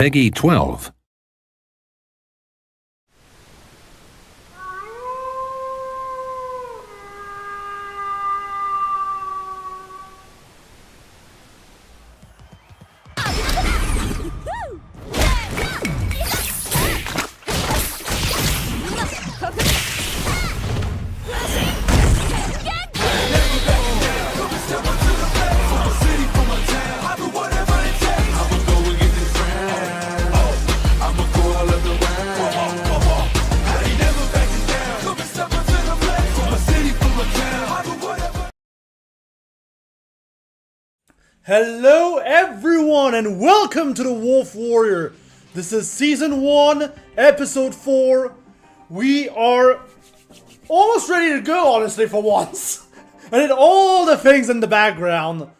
Peggy 12. Hello everyone and welcome to the Wolf Warrior. This is Season 1, Episode 4. We are almost ready to go, honestly, for once. I did all the things in the background.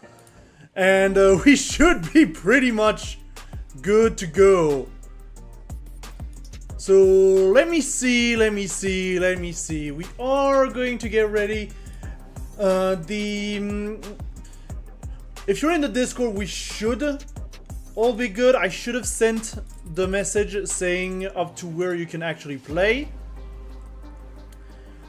And we should be pretty much good to go. So, let me see. We are going to get ready. If you're in the Discord, we should all be good. I should have sent the message saying up to where you can actually play.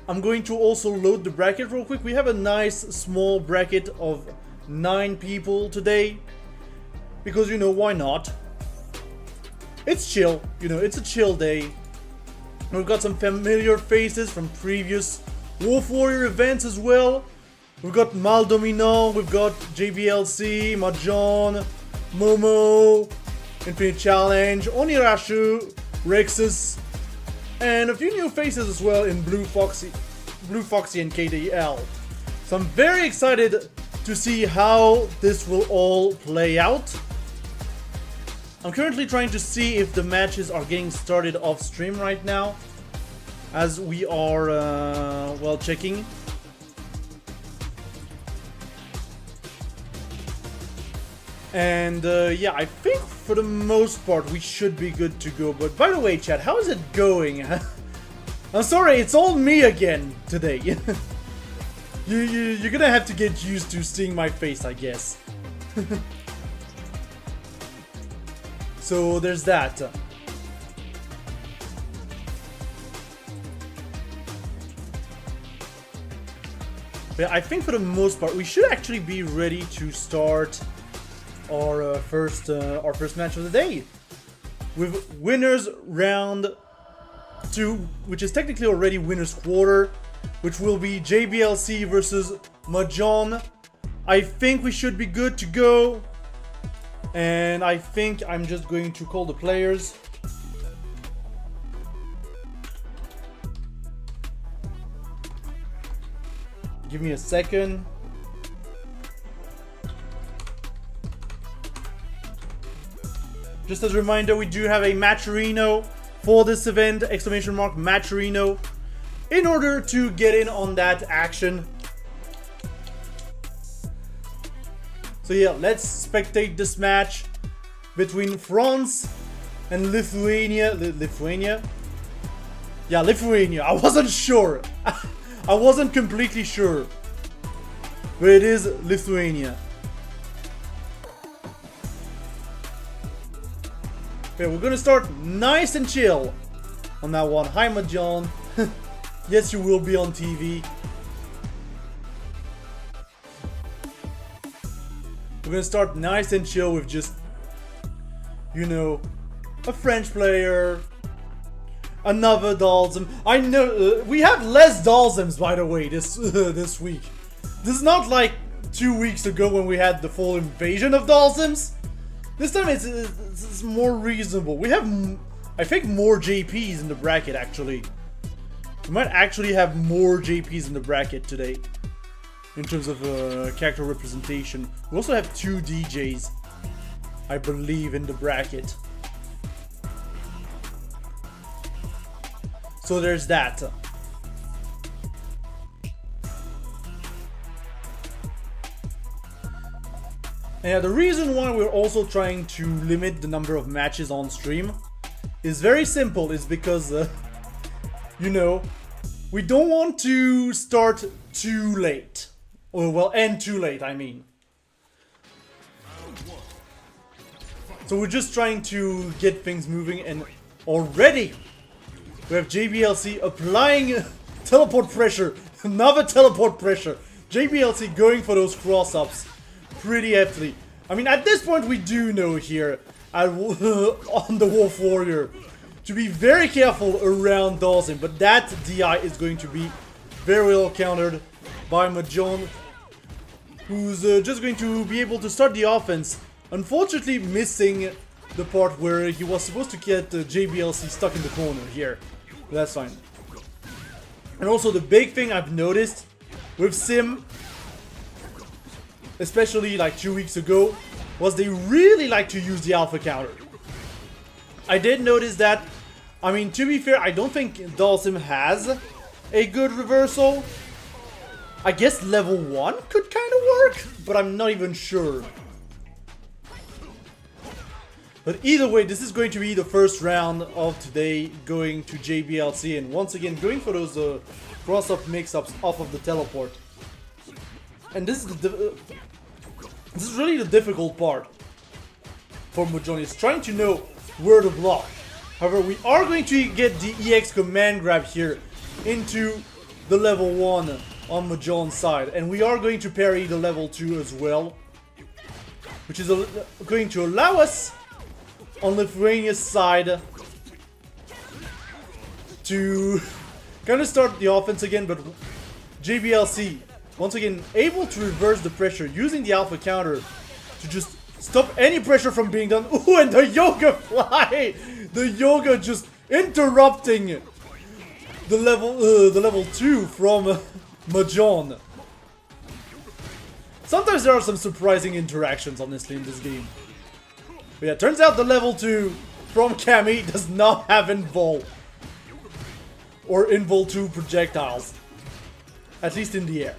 I'm going to also load the bracket real quick. We have a nice small bracket of 9 people today. Because, you know, why not? It's chill. You know, it's a chill day. We've got some familiar faces from previous Wolf Warrior events as well. We've got Mal Dominant, we've got JBLC, Mahjong, Momo, Infinite Challenge, Onirashu, Rexus, and a few new faces as well in Blue Foxy and KDL. So I'm very excited to see how this will all play out. I'm currently trying to see if the matches are getting started off stream right now, as we are, well, checking. And yeah, I think for the most part we should be good to go. But by the way, chat, how is it going? I'm sorry, it's all me again today. You're gonna have to get used to seeing my face, I guess. So there's that. But I think for the most part we should actually be ready to start our first match of the day with winners round 2, which is technically already winners quarter, which will be JBLC versus Mahjong. I think we should be good to go, and I think I'm just going to call the players. Give me a second. Just as a reminder, we do have a Matcherino for this event, exclamation mark Matcherino, in order to get in on that action. So yeah, let's spectate this match between France and Lithuania. Yeah, Lithuania. I wasn't sure. I wasn't completely sure. But it is Lithuania. Okay, we're gonna start nice and chill on that one. Hi, Mahjong. Yes, you will be on TV. We're gonna start nice and chill with just, you know, a French player, another Dalsum. I know we have less Dalsums, by the way, this this week. This is not like 2 weeks ago when we had the full invasion of Dalsums. This time it's more reasonable. We have, I think, more JPs in the bracket, actually. We might actually have more JPs in the bracket today, in terms of character representation. We also have 2 DJs, I believe, in the bracket. So there's that. Yeah, the reason why we're also trying to limit the number of matches on stream is very simple. It's because, you know, we don't want to start too late. Or, well, end too late, I mean. So So we're just trying to get things moving, and already we have JBLC applying teleport pressure. Another teleport pressure. JBLC going for those cross-ups pretty heftily. I mean, at this point we do know here on the Wolf Warrior to be very careful around Dawson, but that DI is going to be very well countered by Mahjong, who's just going to be able to start the offense. Unfortunately missing the part where he was supposed to get JBLC stuck in the corner here. But that's fine. And also the big thing I've noticed with Sim, especially like 2 weeks ago, was they really like to use the alpha counter. I did notice that. I mean, to be fair, I don't think Dalsim has a good reversal. I guess level 1 could kind of work, but I'm not even sure. But either way, this is going to be the first round of today going to JBLC, and once again going for those cross-up mix-ups off of the teleport. And this is really the difficult part for Mahjong, is trying to know where to block. However, we are going to get the EX command grab here into the level 1 on Mahjong's side, and we are going to parry the level 2 as well, which is going to allow us on Lithuania's side to kind of start the offense again. But JBLC once again able to reverse the pressure using the alpha counter to just stop any pressure from being done. Ooh, and the yoga fly, the yoga just interrupting the level 2 from Mahjong. Sometimes there are some surprising interactions, honestly, in this game. But yeah, turns out the level 2 from Cammy does not have invul. Or invul 2 projectiles. At least in the air.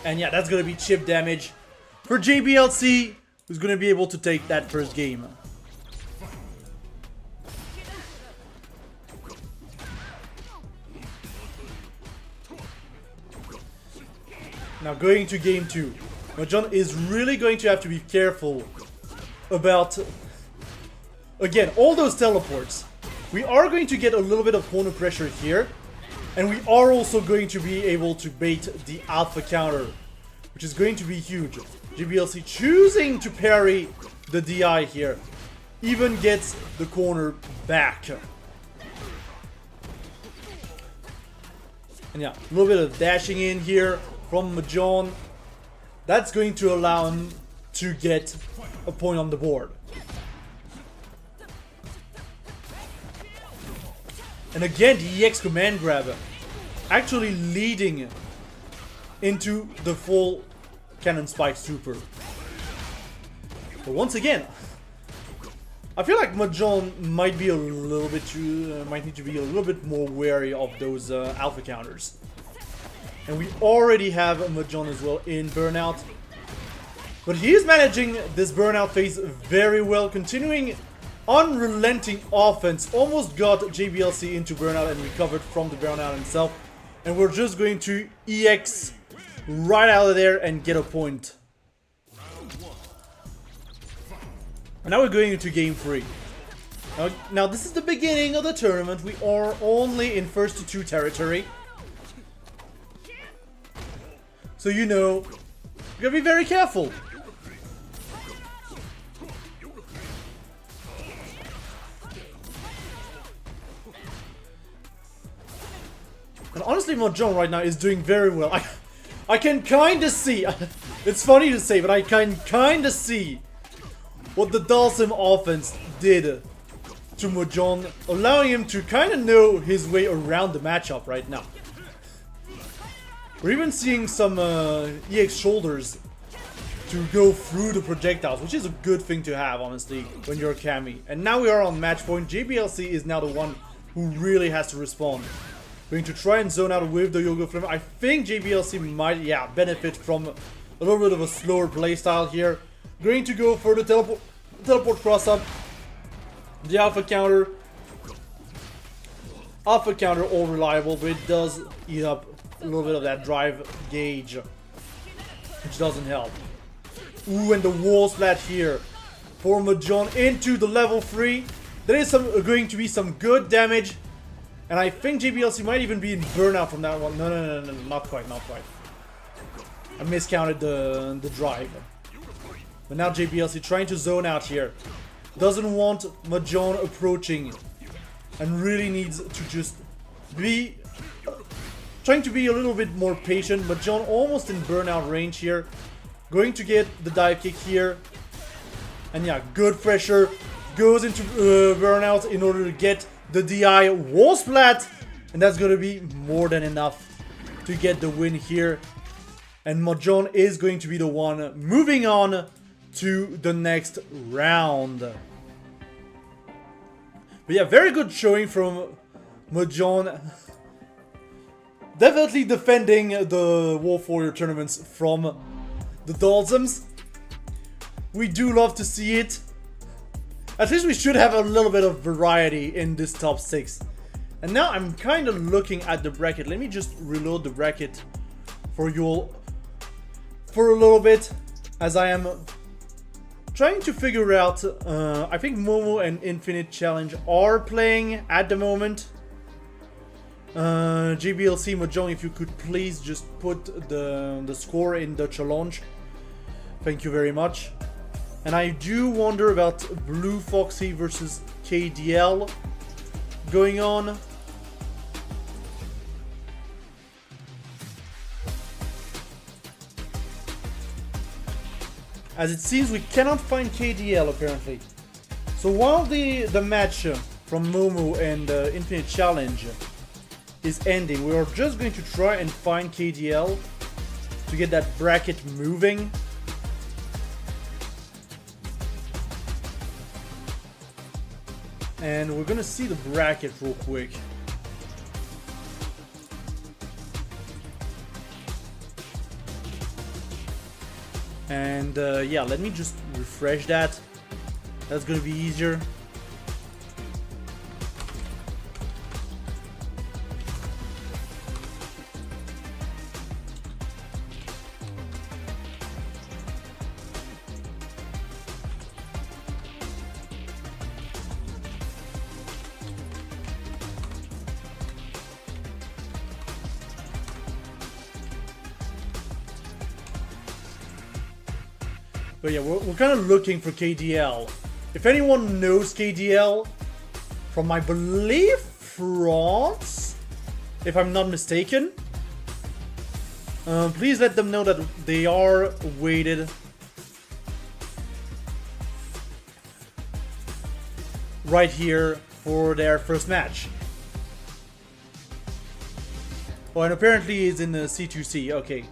And yeah, that's gonna be chip damage for JBLC, who's gonna be able to take that first game. Now going to game 2. Mahjong is really going to have to be careful about, again, all those teleports. We are going to get a little bit of corner pressure here, and we are also going to be able to bait the alpha counter, which is going to be huge. JBLC choosing to parry the DI here, even gets the corner back. And yeah, a little bit of dashing in here from Mahjong. That's going to allow him to get a point on the board. And again, the EX command grab actually leading into the full cannon spike super. But once again, I feel like Mahjong might be a little bit might need to be a little bit more wary of those alpha counters. And we already have Mahjong as well in burnout. But he is managing this burnout phase very well, continuing unrelenting offense. Almost got JBLC into burnout and recovered from the burnout himself. And we're just going to EX right out of there and get a point. And now we're going into game 3. Now this is the beginning of the tournament. We are only in first to 2 territory. So you know, you gotta be very careful. And honestly, Mahjong right now is doing very well. I can kinda see, it's funny to say, but I can kinda see what the Dalsim offense did to Mahjong, allowing him to kinda know his way around the matchup right now. We're even seeing some EX shoulders to go through the projectiles, which is a good thing to have, honestly, when you're Cammy. And now we are on match point. JBLC is now the one who really has to respond. Going to try and zone out with the Yoga Flame. I think JBLC might, yeah, benefit from a little bit of a slower playstyle here. Going to go for the teleport cross-up. The alpha counter. Alpha counter, all reliable, but it does eat up a little bit of that drive gauge, which doesn't help. Ooh, and the wall splat here for Mahjong into the level 3. There is going to be some good damage. And I think JBLC might even be in burnout from that one. No, not quite, not quite. I miscounted the drive. But now JBLC trying to zone out here. Doesn't want Mahjong approaching. And really needs to just be... trying to be a little bit more patient. Mahjong almost in burnout range here. Going to get the dive kick here. And yeah, good pressure. Goes into burnout in order to get the DI wall splat. And that's going to be more than enough to get the win here. And Mahjong is going to be the one moving on to the next round. But yeah, very good showing from Mahjong. Definitely defending the Wolf Warrior tournaments from the Dalsums. We do love to see it. At least we should have a little bit of variety in this top 6. And now I'm kind of looking at the bracket. Let me just reload the bracket for you all for a little bit, as I am trying to figure out. I think Momo and Infinite Challenge are playing at the moment. JBLC Mahjong, if you could please just put the score in the challenge. Thank you very much. And I do wonder about Blue Foxy versus KDL going on. As it seems we cannot find KDL apparently. So while the match from Momo and Infinite Challenge is ending, we are just going to try and find KDL to get that bracket moving. And we're gonna see the bracket real quick. And yeah, let me just refresh that. That's gonna be easier. But yeah, we're kind of looking for KDL. If anyone knows KDL from, I believe, France, if I'm not mistaken, please let them know that they are weighted right here for their first match. Oh, and apparently he's in the C2C. Okay.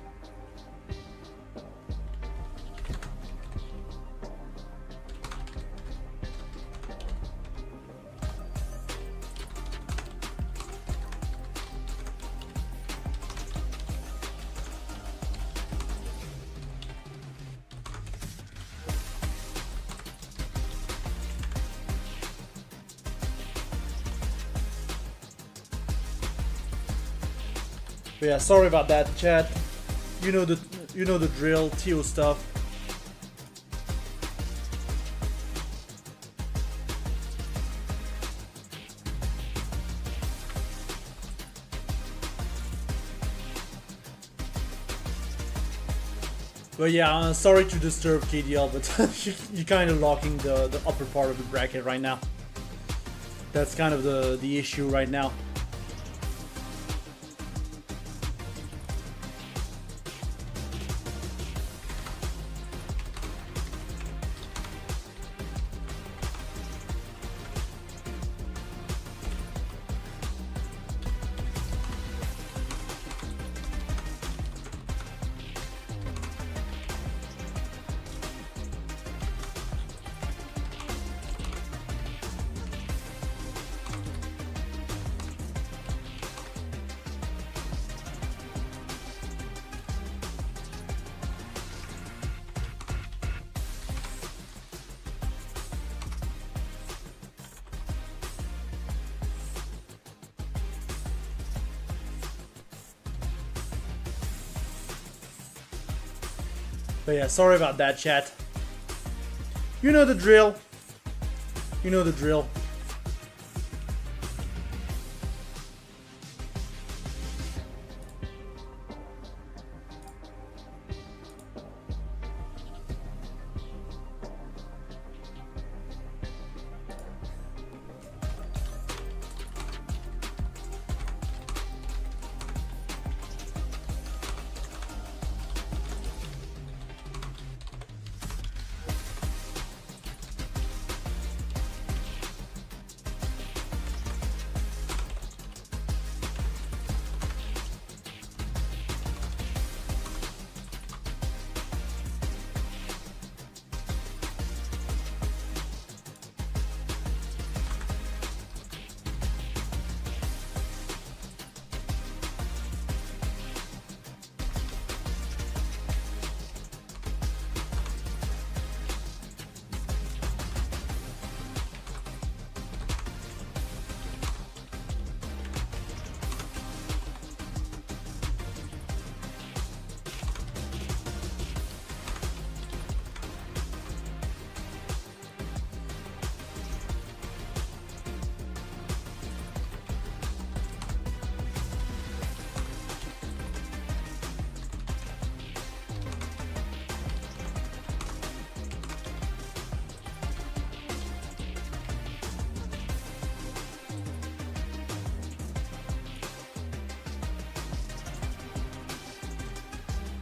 But yeah, sorry about that, chat. You know the drill, TO stuff. But yeah, sorry to disturb KDL, but you're kind of locking the upper part of the bracket right now. That's kind of the issue right now. But yeah, sorry about that, chat. You know the drill. You know the drill.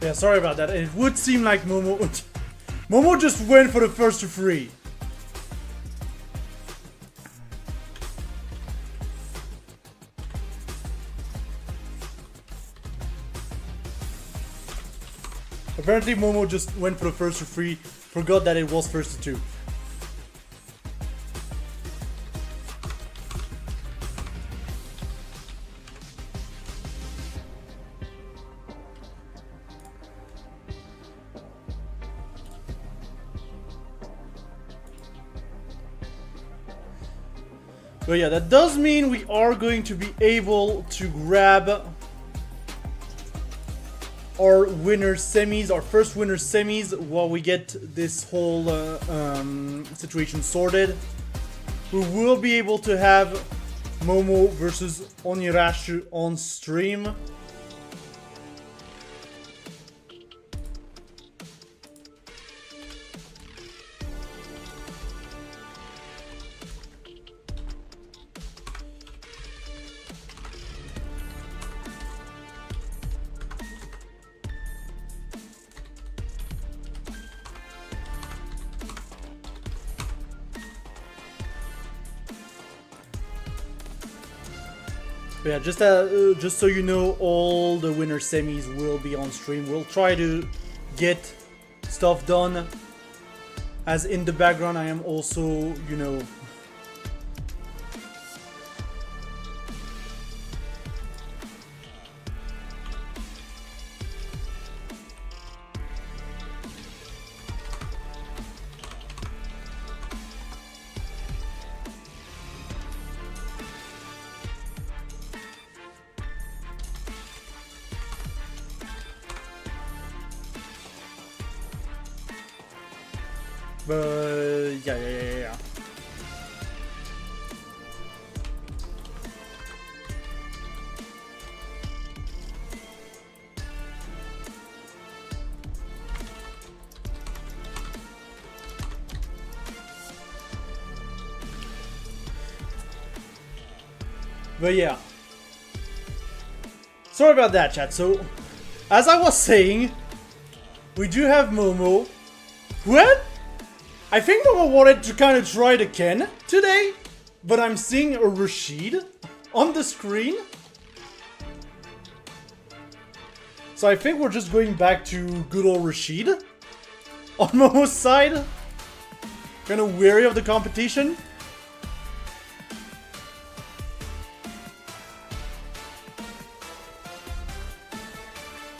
Yeah, sorry about that. It would seem like Momo just went for the first to three. Apparently Momo just went for the first to three, forgot that it was first to two. But yeah, that does mean we are going to be able to grab our winner semis, our first winner semis, while we get this whole situation sorted. We will be able to have Momo versus Onirashu on stream. But yeah, just so you know, all the winner semis will be on stream. We'll try to get stuff done, as in the background I am also, you know, but yeah. But yeah. Sorry about that, chat. So, as I was saying, we do have Momo. What? I think Momo wanted to kind of try the Ken today, but I'm seeing a Rashid on the screen. So I think we're just going back to good old Rashid on Momo's side. Kind of weary of the competition.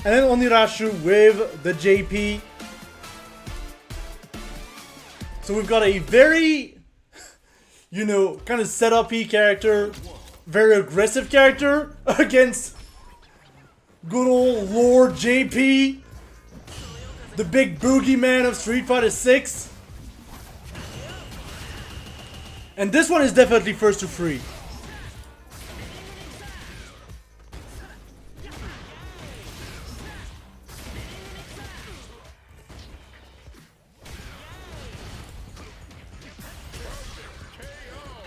And then Onirashu with the JP. So we've got a very, you know, kind of setup-y character, very aggressive character against good old Lord JP, the big boogeyman of Street Fighter 6. And this one is definitely first to free.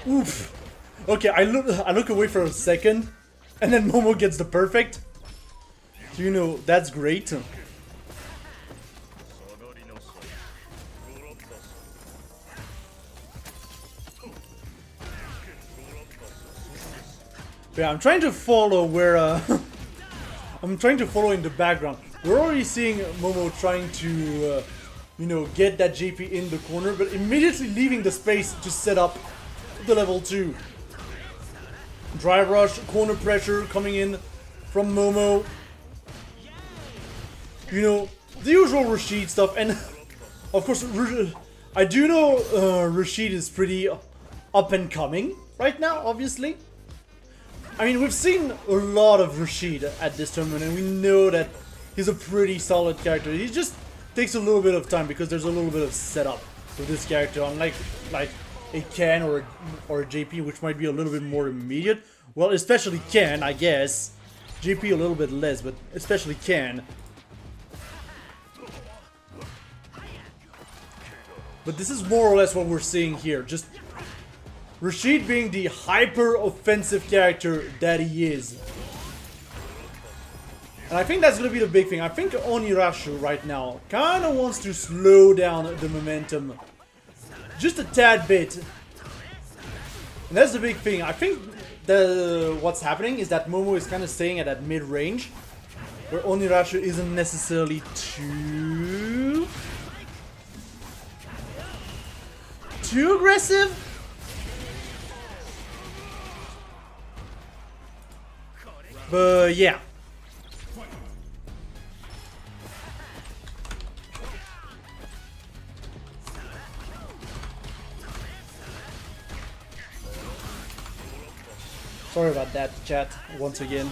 Oof. Okay, I look away for a second, and then Momo gets the perfect. So you know, that's great. Yeah, I'm trying to follow where I'm trying to follow in the background. We're already seeing Momo trying to you know, get that JP in the corner, but immediately leaving the space to set up the level 2. Drive rush, corner pressure coming in from Momo. You know, the usual Rashid stuff, and of course, I do know Rashid is pretty up and coming right now, obviously. I mean, we've seen a lot of Rashid at this tournament, and we know that he's a pretty solid character. He just takes a little bit of time because there's a little bit of setup with this character, unlike like a Ken or a JP, which might be a little bit more immediate. Well, especially Ken, I guess. JP a little bit less, but especially Ken. But this is more or less what we're seeing here. Just Rashid being the hyper-offensive character that he is. And I think that's going to be the big thing. I think Onirashu right now kind of wants to slow down the momentum just a tad bit. And that's the big thing. I think what's happening is that Momo is kind of staying at that mid-range, where Onirashu isn't necessarily too aggressive. But yeah. Sorry about that, chat, once again.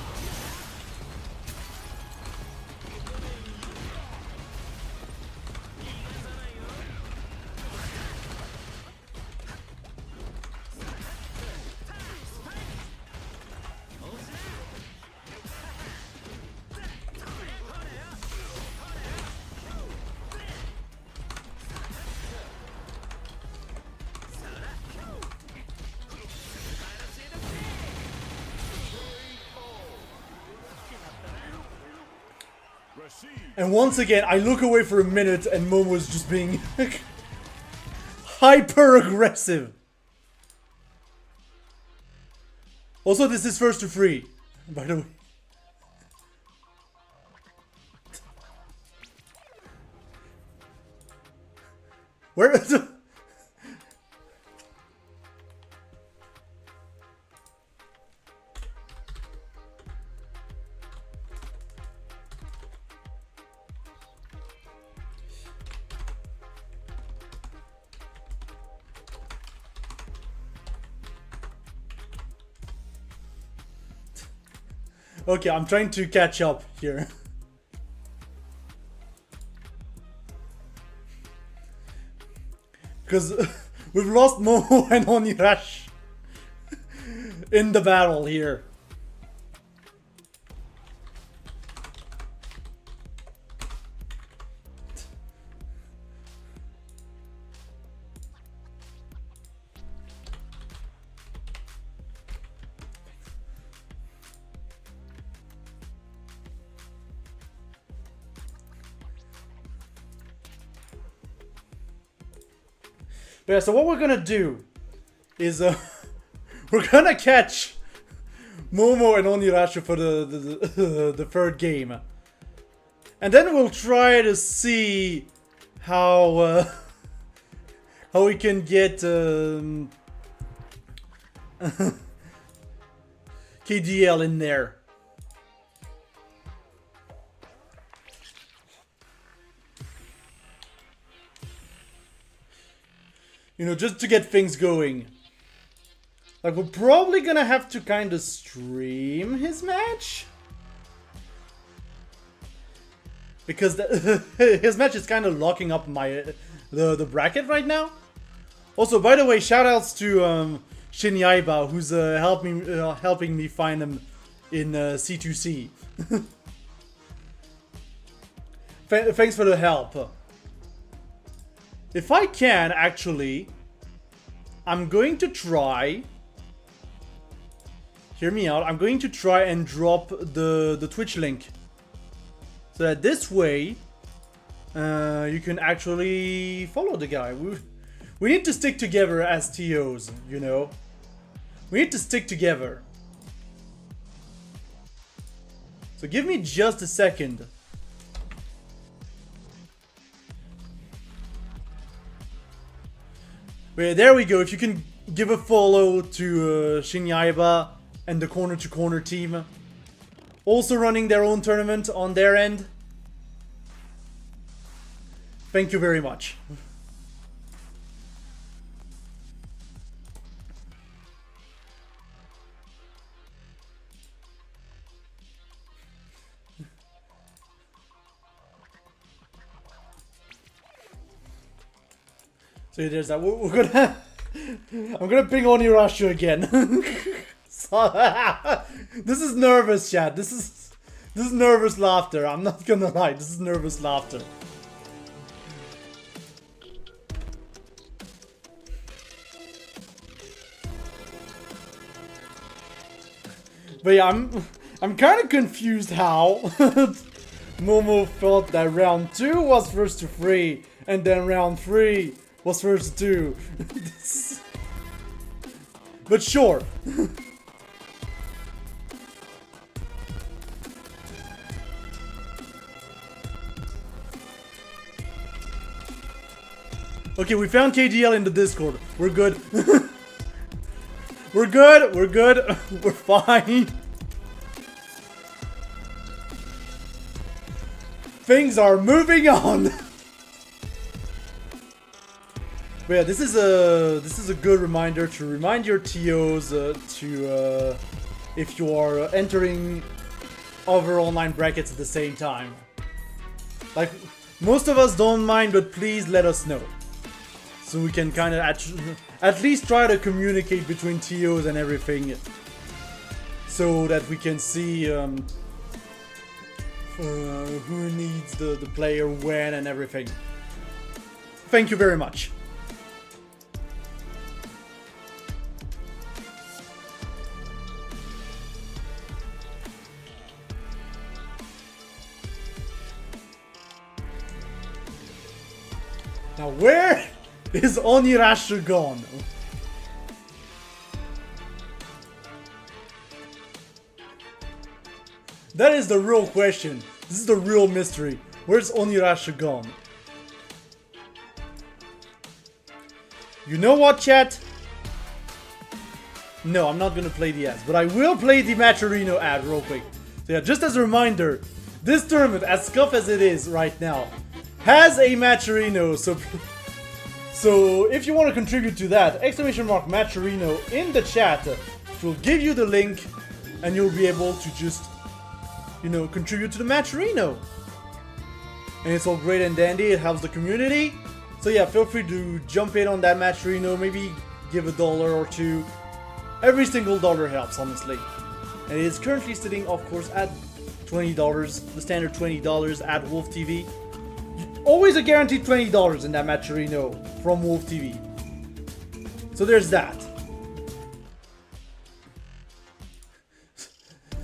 And once again, I look away for a minute and Momo's just being hyper aggressive. Also, this is first to free, by the way. Where is the... Okay, I'm trying to catch up here. Because we've lost Momo and Onirash in the battle here. But yeah, so what we're gonna do is we're gonna catch Momo and Onirashu for the third game, and then we'll try to see how we can get KDL in there. You know, just to get things going. Like, we're probably gonna have to kind of stream his match. Because his match is kind of locking up my the bracket right now. Also, by the way, shoutouts to Shin Yaiba, who's helping me find him in C2C. Thanks for the help. If I can, actually, I'm going to try. Hear me out. I'm going to try and drop the Twitch link, so that this way you can actually follow the guy. We need to stick together as TOs, you know. We need to stick together. So give me just a second. But there we go. If you can give a follow to Shin Yaiba and the Corner to Corner team. Also running their own tournament on their end. Thank you very much. So there's that. We're gonna. I'm gonna ping Onirashu again. This is nervous, chat. This is nervous laughter. I'm not gonna lie. This is nervous laughter. But yeah, I'm kind of confused how Momo felt that round 2 was first to 3, and then round 3 was first to 2. But sure. Okay, we found KDL in the Discord. We're good. We're good. We're good. We're fine. Things are moving on. But yeah, this is a good reminder to remind your TOs if you are entering other online brackets at the same time. Like, most of us don't mind, but please let us know, so we can kind of at least try to communicate between TOs and everything, so that we can see who needs the player when and everything. Thank you very much. Now where is Onirashu gone? That is the real question. This is the real mystery. Where's Onirashu gone? You know what, chat? No, I'm not gonna play the ads, but I will play the Matcherino ad real quick. So yeah, just as a reminder, this tournament, as scuffed as it is right now, has a Matcherino, so if you want to contribute to that, !Matcherino in the chat will give you the link, and you'll be able to just, you know, contribute to the Matcherino. And it's all great and dandy, it helps the community. So yeah, feel free to jump in on that Matcherino, maybe give $1 or $2. Every single dollar helps, honestly. And it is currently sitting, of course, at $20, the standard $20 at Wolf TV. Always a guaranteed $20 in that Matcherino from Wolf TV. So there's that.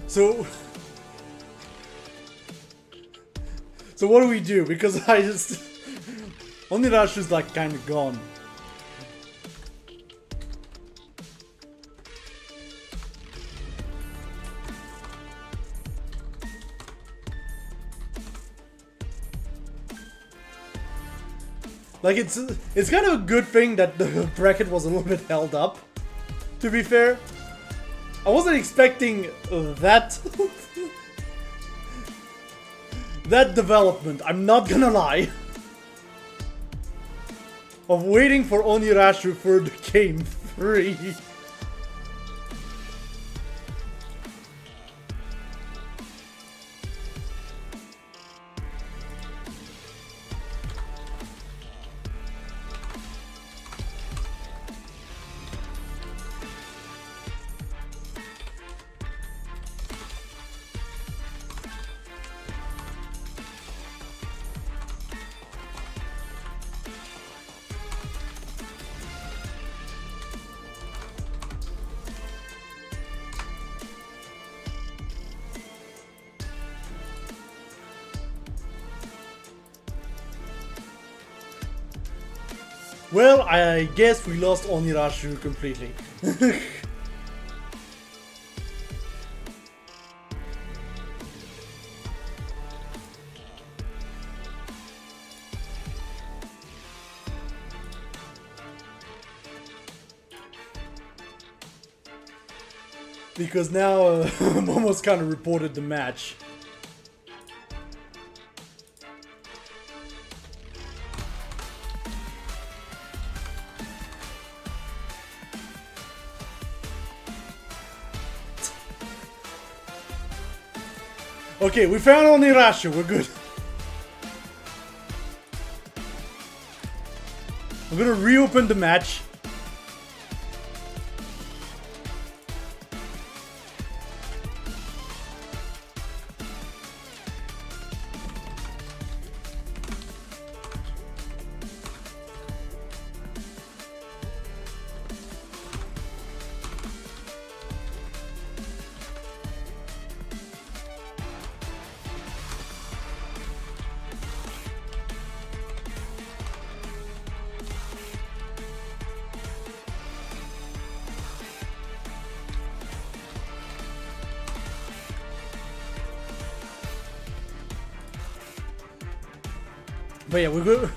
So what do we do? Because I just... Onirashu's like kind of gone. Like, it's kind of a good thing that the bracket was a little bit held up, to be fair. I wasn't expecting that that development, I'm not gonna lie, of waiting for Onirashu for the game 3. Well, I guess we lost Onirashu completely. Because now Momo's kind of reported the match. Okay, we found Onirashu, we're good. I'm gonna reopen the match. But yeah, we're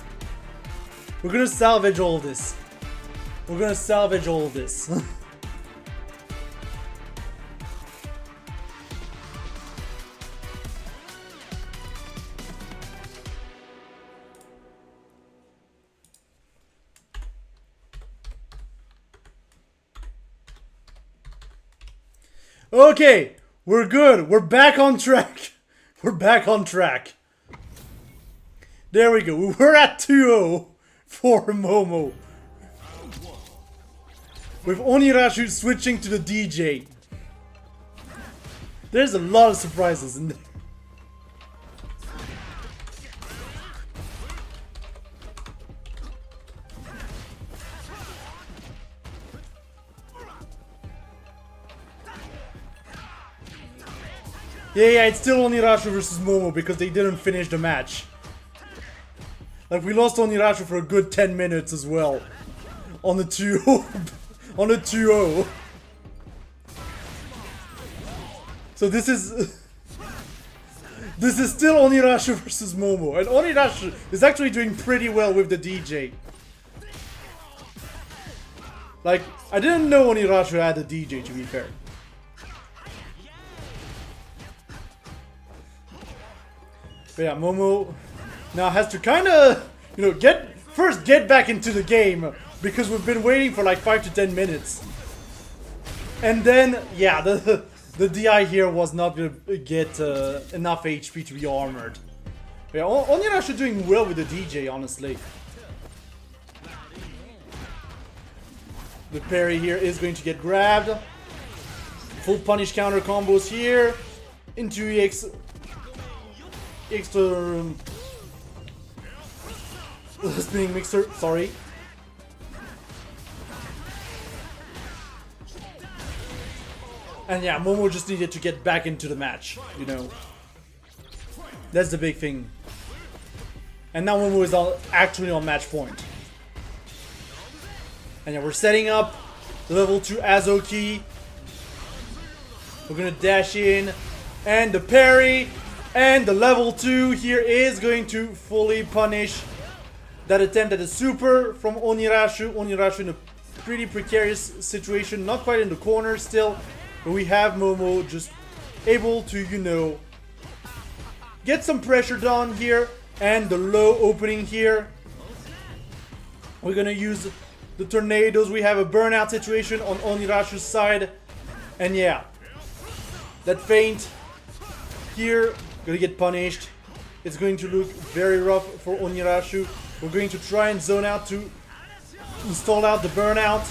gonna salvage all this. We're gonna salvage all this. Okay, we're good. We're back on track. We're back on track. There we go. We're at 2-0 for Momo. With Onirashu switching to the DJ. There's a lot of surprises in there. Yeah, it's still Onirashu versus Momo because they didn't finish the match. Like, we lost Onirashu for a good 10 minutes as well. On the 2-0. On the 2-0. So this is... This is still Onirashu versus Momo. And Onirashu is actually doing pretty well with the DJ. Like, I didn't know Onirashu had a DJ, to be fair. But yeah, Momo now has to kind of, you know, get back into the game, because we've been waiting for like 5 to 10 minutes. And then, yeah, the DI here was not gonna get enough HP to be armored. But yeah, Onirashu doing well with the DJ, honestly. The parry here is going to get grabbed. Full punish counter combos here into EX. Spinning mixer, sorry. And yeah, Momo just needed to get back into the match, you know. That's the big thing. And now Momo is actually on match point. And yeah, we're setting up the level 2 Azoki. We're gonna dash in. And the parry. And the level 2 here is going to fully punish that attempt at a super from Onirashu. Onirashu in a pretty precarious situation, not quite in the corner still, but we have Momo just able to, you know, get some pressure done here. And the low opening here. We're gonna use the tornadoes. We have a burnout situation on Onirashu's side. And yeah, that feint here gonna get punished. It's going to look very rough for Onirashu. We're going to try and zone out to install out the burnout.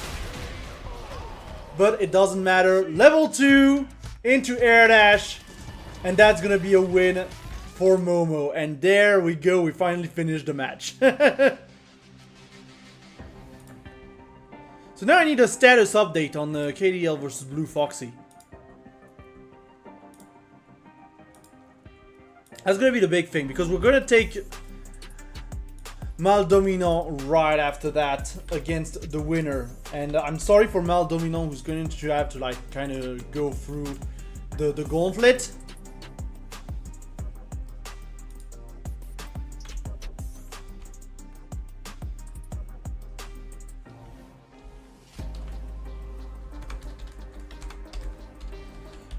But it doesn't matter. Level 2 into air dash. And that's gonna be a win for Momo. And there we go. We finally finished the match. So now I need a status update on KDL versus Blue Foxy. That's gonna be the big thing, because we're gonna take Maldomino right after that against the winner. And I'm sorry for Maldomino, who's going to have to like kind of go through the gauntlet.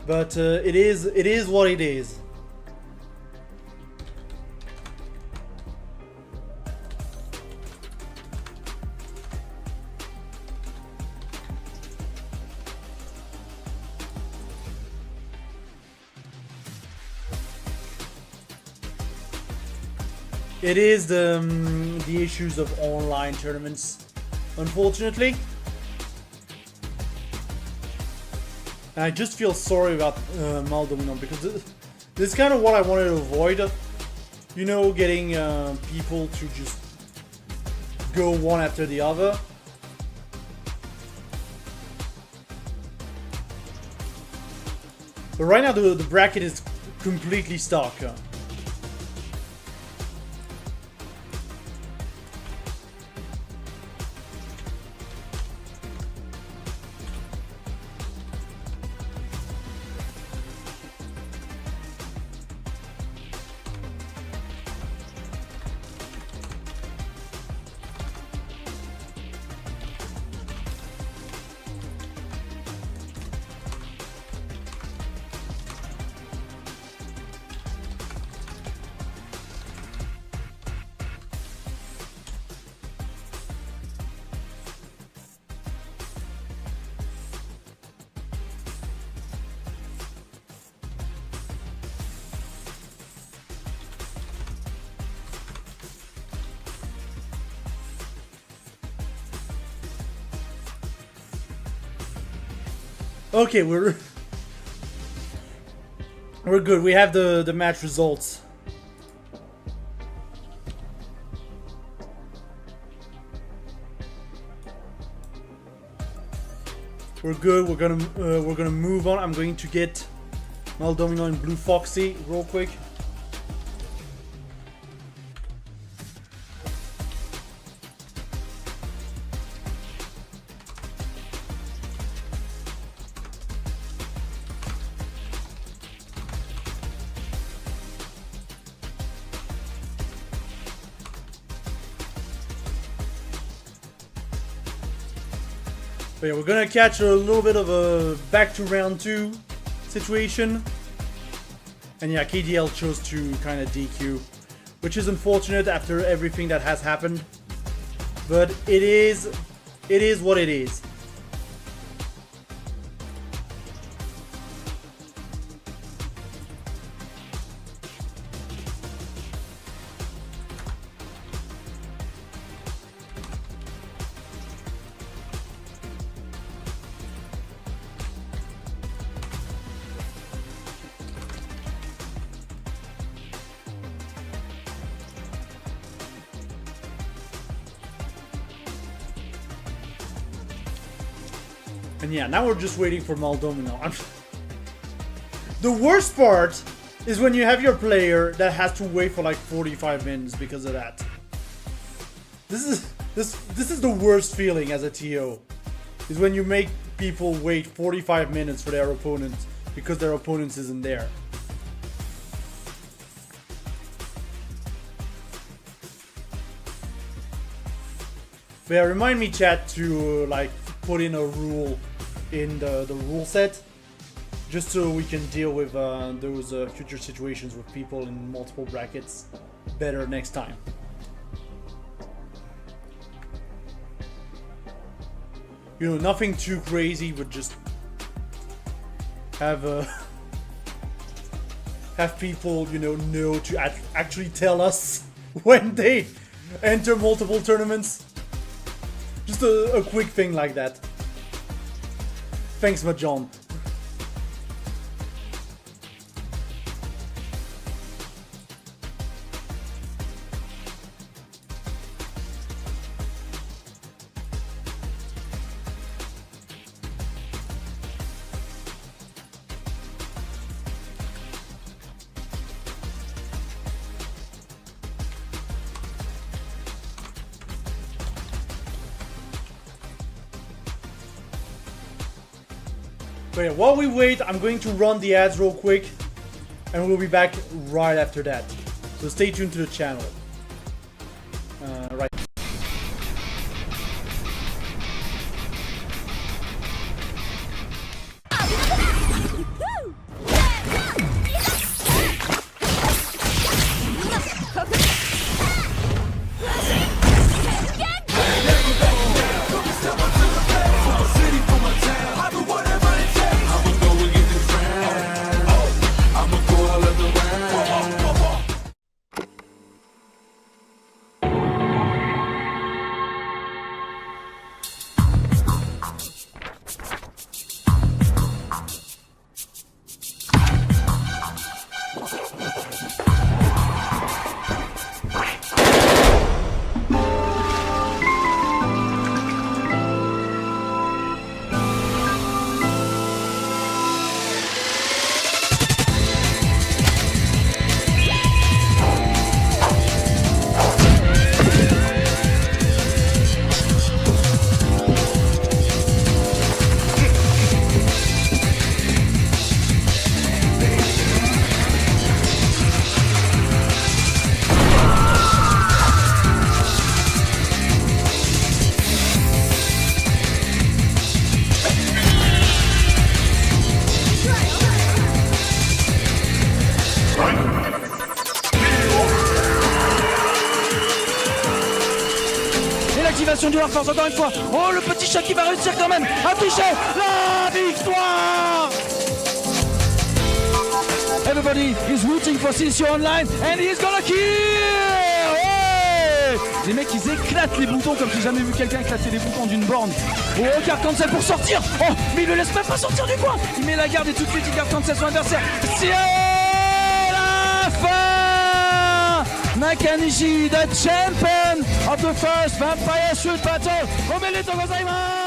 But it is what it is. It is the issues of online tournaments, unfortunately. And I just feel sorry about Maldomino, because this is kind of what I wanted to avoid. You know, getting people to just go one after the other. But right now the bracket is completely stuck. Okay, we're good. We have the match results. We're good. We're gonna move on. I'm going to get Maldomino and Blue Foxy real quick. But yeah, we're gonna catch a little bit of a back to round 2 situation. And yeah, KDL chose to kind of DQ, which is unfortunate after everything that has happened. But it is what it is. And yeah, now we're just waiting for Maldomino. The worst part is when you have your player that has to wait for like 45 minutes because of that. This is the worst feeling as a TO. Is when you make people wait 45 minutes for their opponent because their opponent isn't there. But yeah, remind me, chat, to like put in a rule in the rule set, just so we can deal with those future situations with people in multiple brackets better next time. You know, nothing too crazy, but just have have people, you know to actually tell us when they enter multiple tournaments. Just a quick thing like that. Thanks, Mahjong. But yeah, while we wait, I'm going to run the ads real quick, and we'll be back right after that. So stay tuned to the channel. Right. Du Air Force encore une fois. Oh, le petit chat qui va réussir quand même à toucher la victoire. Everybody is rooting for Silcio Online and he's gonna kill. Ouais, les mecs ils éclatent les boutons comme j'ai jamais vu quelqu'un éclater les boutons d'une borne. Oh, carte cancel pour sortir. Oh, mais il le laisse même pas sortir du coin. Il met la garde et tout de suite il garde cancel son adversaire. C'est la fin. Nakanishi, the champion of the first Vampire Shoot Battle. Omelito gozaimasu!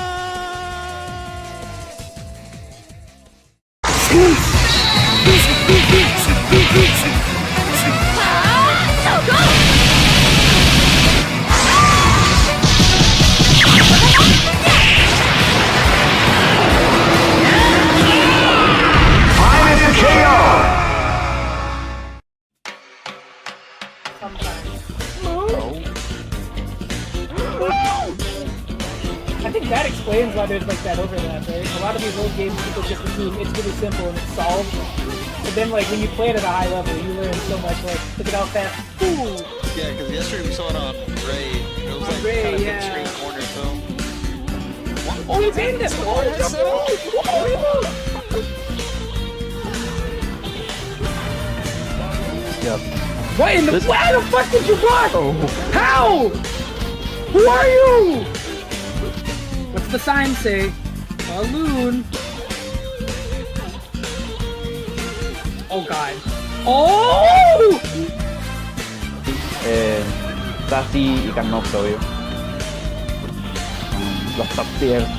I think that explains why there's like that overlap, right? A lot of these old games people just assume it's really simple and it's solved. But then like when you play it at a high level, you learn so much. Like look at how fast. Ooh. Yeah, because yesterday we saw it on Ray. It was like Ray, kind of yeah. big screen corner film. Oh, he's in this! Yep. What in the? Why the fuck did you block? How? Who are you? What's the sign say? Balloon. Oh god. Oh! Sassy y Carnox, obvio. Los top tiers.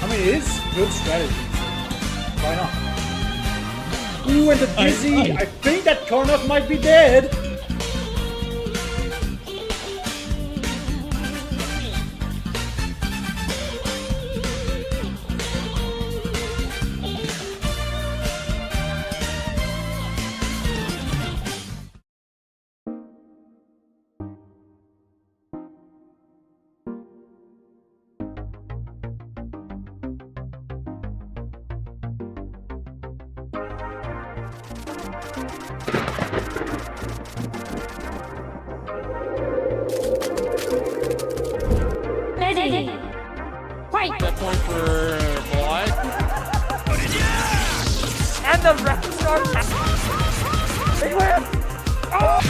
I mean, it is good strategy. Why not? Ooh, and the dizzy. I think that Karnak might be dead. Ready. Fight. That point for Boy. And the rest starts. They win. Oh!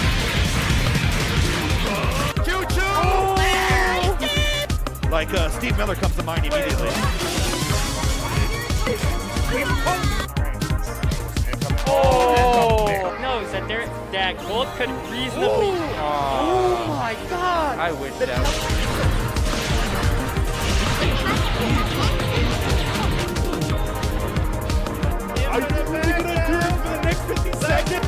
Choo-choo! Like Steve Miller comes to mind immediately. Oh! Knows that that gold could reasonably. Oh my god! I wish that. Are you really gonna do it for the next 50 seconds?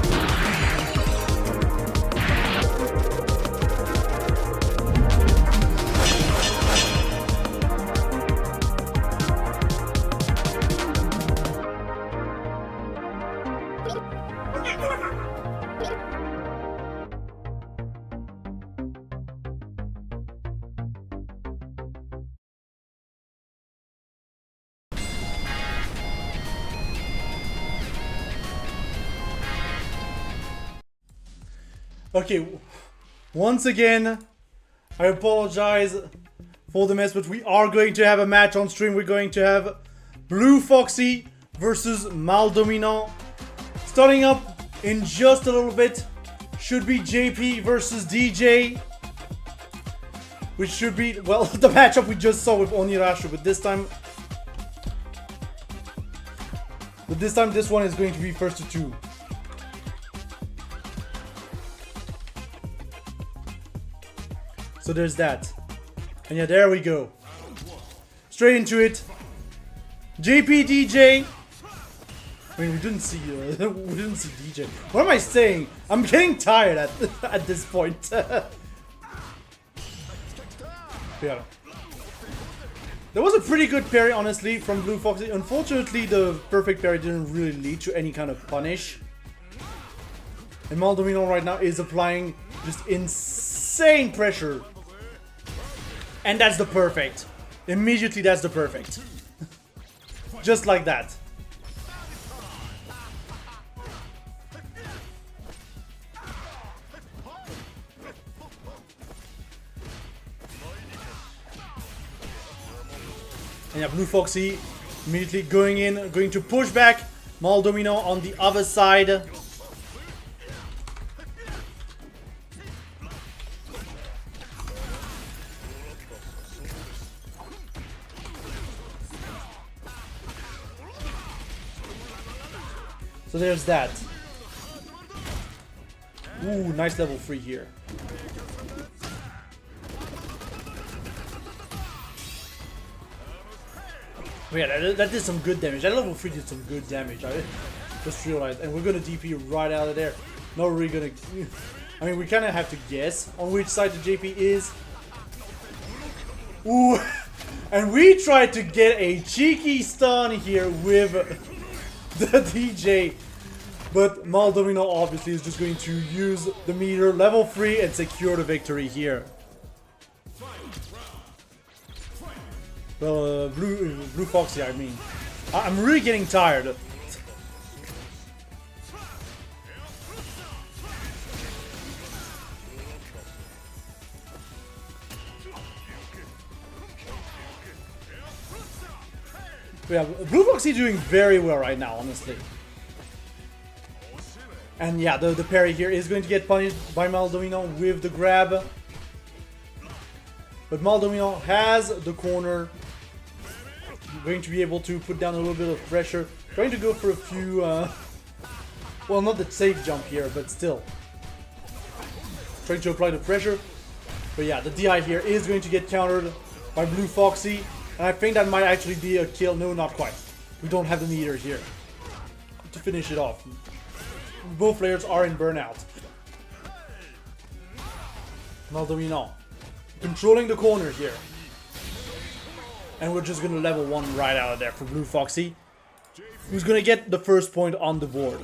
Okay, once again, I apologize for the mess, but we are going to have a match on stream. We're going to have Blue Foxy versus Maldominant. Starting up in just a little bit, should be JP versus DJ. Which should be, well, the matchup we just saw with Onirashu, but this time this one is going to be first to two. So there's that. And yeah, there we go. Straight into it. JP DJ. I mean, we didn't see DJ. What am I saying? I'm getting tired at this point. Yeah. That was a pretty good parry, honestly, from Blue Foxy. Unfortunately, the perfect parry didn't really lead to any kind of punish. And Maldominant right now is applying just insane pressure. And that's the perfect. Immediately, that's the perfect. Just like that. And yeah, Blue Foxy immediately going in, going to push back Maldominant on the other side. So there's that. Ooh, nice level 3 here. Oh yeah, that did some good damage. That level 3 did some good damage. I just realized. And we're gonna DP right out of there. Not really gonna... I mean, we kind of have to guess on which side the JP is. Ooh. And we tried to get a cheeky stun here with the DJ. But Maldominant obviously is just going to use the meter level 3 and secure the victory here. Well, Blue Foxy, I mean. I'm really getting tired. Yeah, Blue Foxy doing very well right now, honestly. And yeah, the parry here is going to get punished by Maldominant with the grab. But Maldominant has the corner. Going to be able to put down a little bit of pressure. Trying to go for a few, well, not the safe jump here, but still. Trying to apply the pressure. But yeah, the DI here is going to get countered by Blue Foxy. And I think that might actually be a kill. No, not quite. We don't have the meter here to finish it off. Both players are in burnout. Maldominant controlling the corner here. And we're just gonna level 1 right out of there for Blue Foxy, who's gonna get the first point on the board.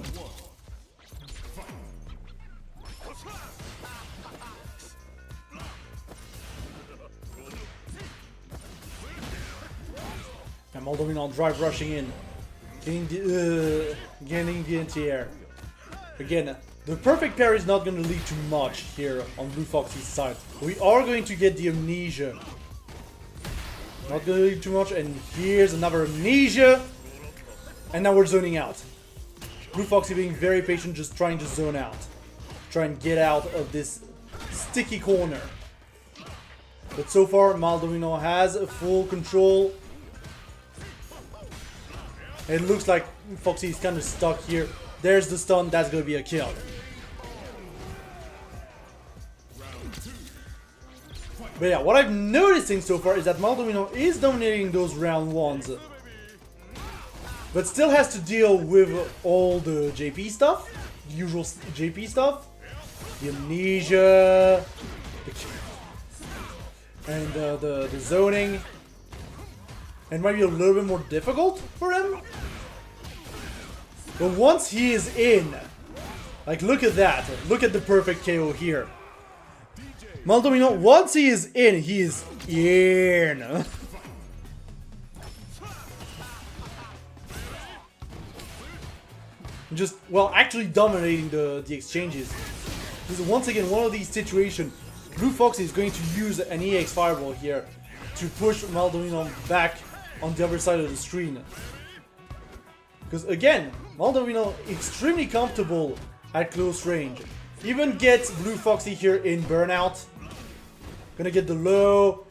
And Maldominant drive rushing in, getting the anti-air. Again, the perfect parry is not gonna lead to much here on Blue Foxy's side. We are going to get the amnesia. Not gonna leave too much, and here's another amnesia. And now we're zoning out. Blue Foxy being very patient, just trying to zone out. Try and get out of this sticky corner. But so far, Maldominant has full control. It looks like Foxy is kind of stuck here. There's the stun, that's gonna be a kill. But yeah, what I'm noticing so far is that Maldominant is dominating those round 1s. But still has to deal with all the JP stuff. The usual JP stuff. The amnesia. And the zoning. And might be a little bit more difficult for him. But once he is in, like look at that. Look at the perfect KO here. Maldonado, once he is in, he is in. Just, well, actually dominating the exchanges. This is once again one of these situations. Blue Fox is going to use an EX Fireball here to push Maldonado back on the other side of the screen. Because again, Maldonado extremely comfortable at close range. Even gets Blue Foxy here in burnout. Gonna get the low.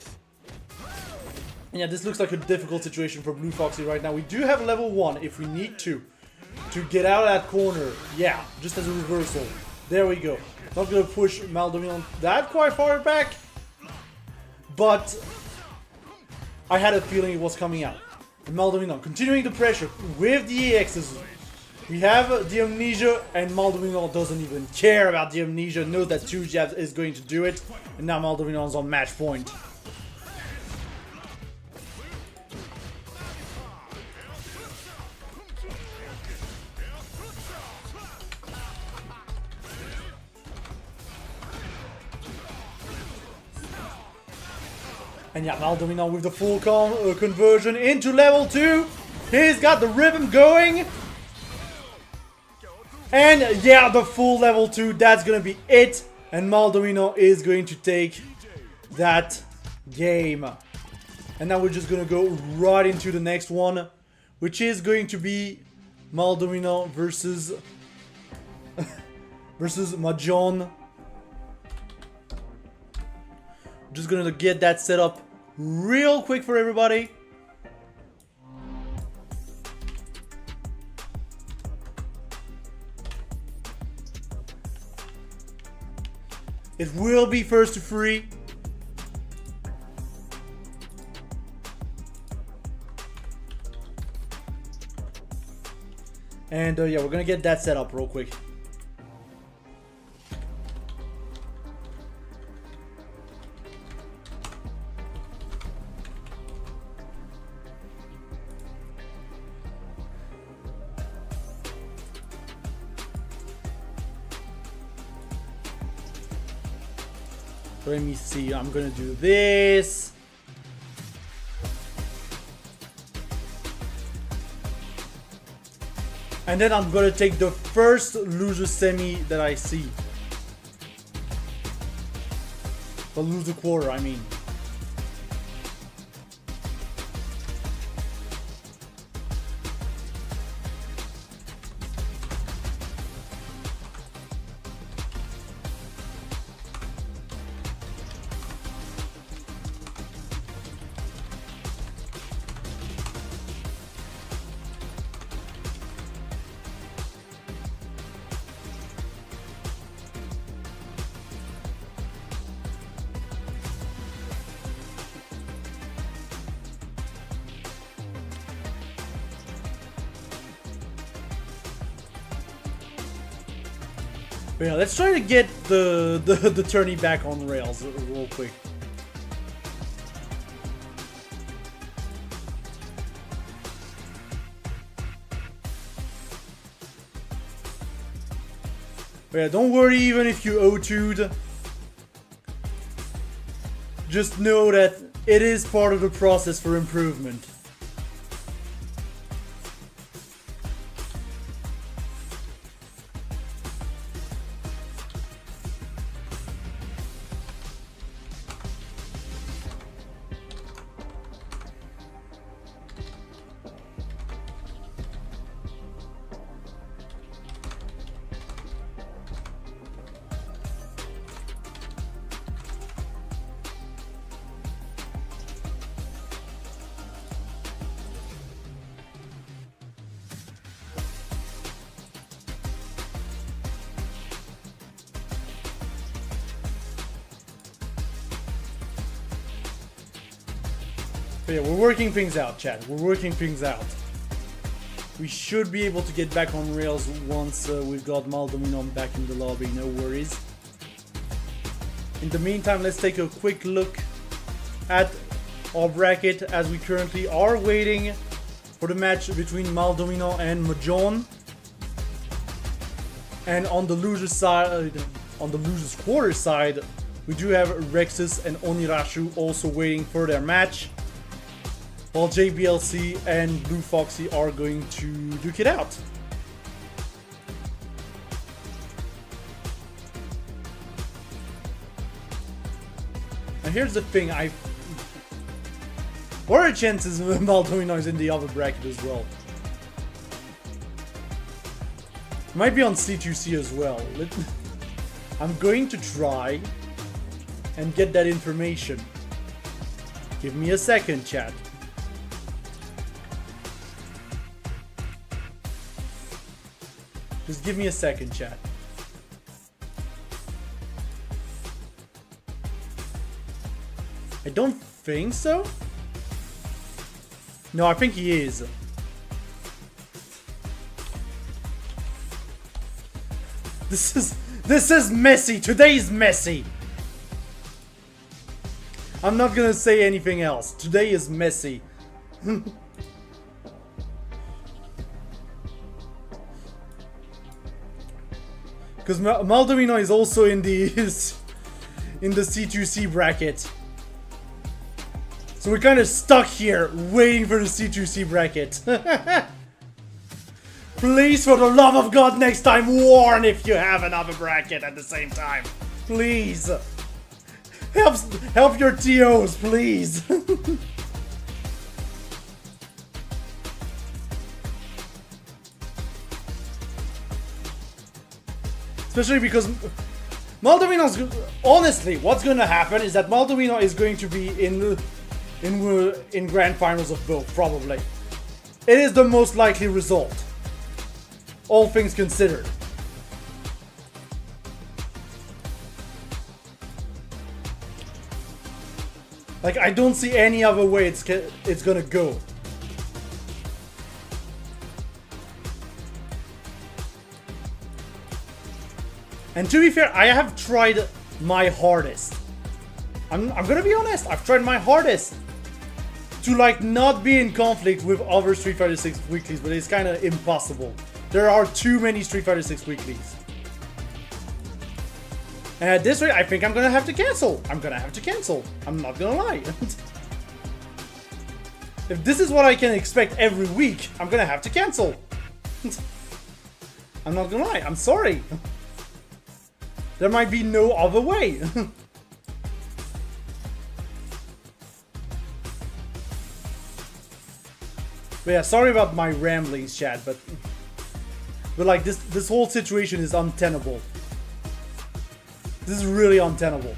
And yeah, this looks like a difficult situation for Blue Foxy right now. We do have level 1 if we need to get out of that corner. Yeah, just as a reversal. There we go. Not gonna push Maldonado that quite far back. But I had a feeling it was coming out. And Maldonado continuing the pressure with the EXs. We have the Amnesia, and Maldonado doesn't even care about the Amnesia, knows that 2 jabs is going to do it, and now Maldominado's on match point. And yeah, Maldonado with the full conversion into level 2. He's got the rhythm going. And yeah, the full level 2, that's gonna be it. And Maldonado is going to take that game. And now we're just gonna go right into the next one, which is going to be Maldonado versus Mahjong. Just gonna get that set up real quick for everybody. It will be first to 3. And yeah, we're gonna get that set up real quick. Let me see, I'm gonna do this. And then I'm gonna take the first loser semi that I see. The loser quarter, I mean. But yeah, let's try to get the tourney back on rails real quick. But yeah, don't worry even if you O2'd. Just know that it is part of the process for improvement. But yeah, we're working things out, chat. We're working things out. We should be able to get back on rails once we've got Maldonado back in the lobby, no worries. In the meantime, let's take a quick look at our bracket as we currently are waiting for the match between Maldonado and Mahjong. And on the loser's side, on the loser's quarter side, we do have Rexus and Onirashu also waiting for their match, while JBLC and Blue Foxy are going to duke it out. And here's the thing, what are the chances Maldonado is in the other bracket as well? Might be on C2C as well. I'm going to try and get that information. Give me a second, chat. Just give me a second, chat. I don't think so. No, I think he is. This is messy. Today is messy. I'm not gonna say anything else. Today is messy. Because Maldonado is also in the C2C bracket. So we're kind of stuck here, waiting for the C2C bracket. Please, for the love of God, next time warn if you have another bracket at the same time. Please. Help your TOs, please. Especially because Maldonado, honestly, what's going to happen is that Maldonado is going to be in grand finals of both, probably. It is the most likely result, all things considered. Like, I don't see any other way it's gonna go. And to be fair, I have tried my hardest. I'm gonna be honest, I've tried my hardest to like not be in conflict with other Street Fighter 6 weeklies, but it's kind of impossible. There are too many Street Fighter 6 weeklies. And at this rate, I think I'm gonna have to cancel. I'm not gonna lie. If this is what I can expect every week, I'm gonna have to cancel. I'm not gonna lie, I'm sorry. There might be no other way. But yeah, sorry about my ramblings, chat, but like this whole situation is untenable. This is really untenable.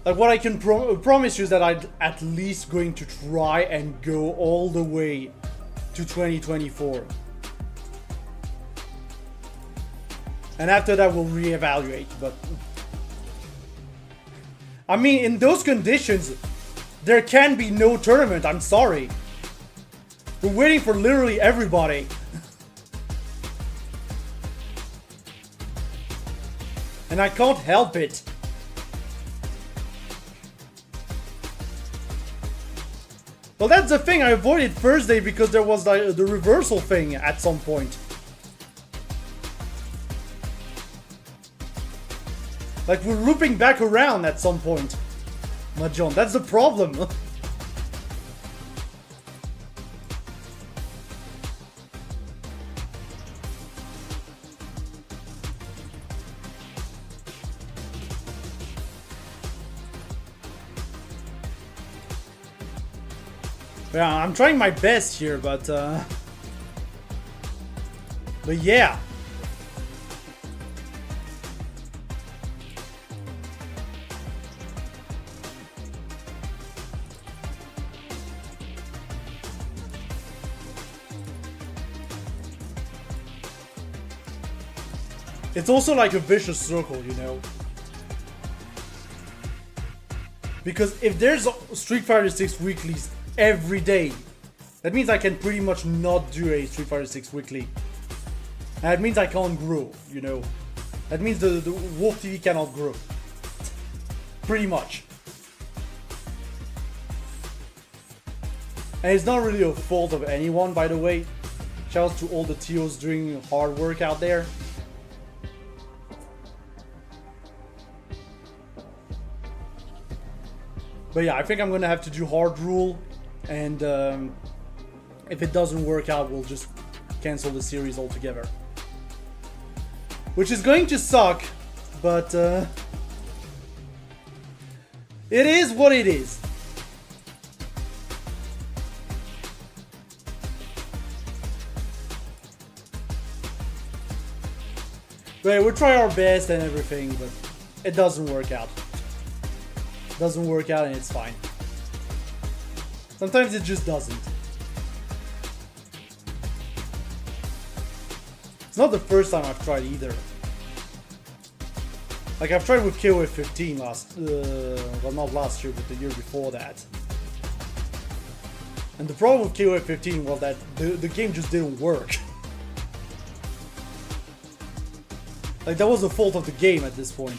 Like, what I can promise you is that I'm at least going to try and go all the way to 2024. And after that, we'll reevaluate, but... I mean, in those conditions, there can be no tournament, I'm sorry. We're waiting for literally everybody. And I can't help it. Well, that's the thing, I avoided Thursday because there was the reversal thing at some point. Like, we're looping back around at some point. Mahjong, that's the problem. Yeah, I'm trying my best here, but yeah. It's also like a vicious circle, you know? Because if there's Street Fighter 6 weeklies every day, that means I can pretty much not do a Street Fighter 6 weekly. And that means I can't grow, you know? That means the Wolf TV cannot grow. Pretty much. And it's not really a fault of anyone, by the way. Shouts to all the TOs doing hard work out there. But yeah, I think I'm gonna have to do hard rule, and if it doesn't work out, we'll just cancel the series altogether. Which is going to suck, but it is what it is. But we'll try our best and everything, but it doesn't work out. Doesn't work out and it's fine. Sometimes it just doesn't. It's not the first time I've tried either. Like I've tried with KOF 15 last, well not last year, but the year before that. And the problem with KOF 15 was that the game just didn't work. Like that was the fault of the game at this point.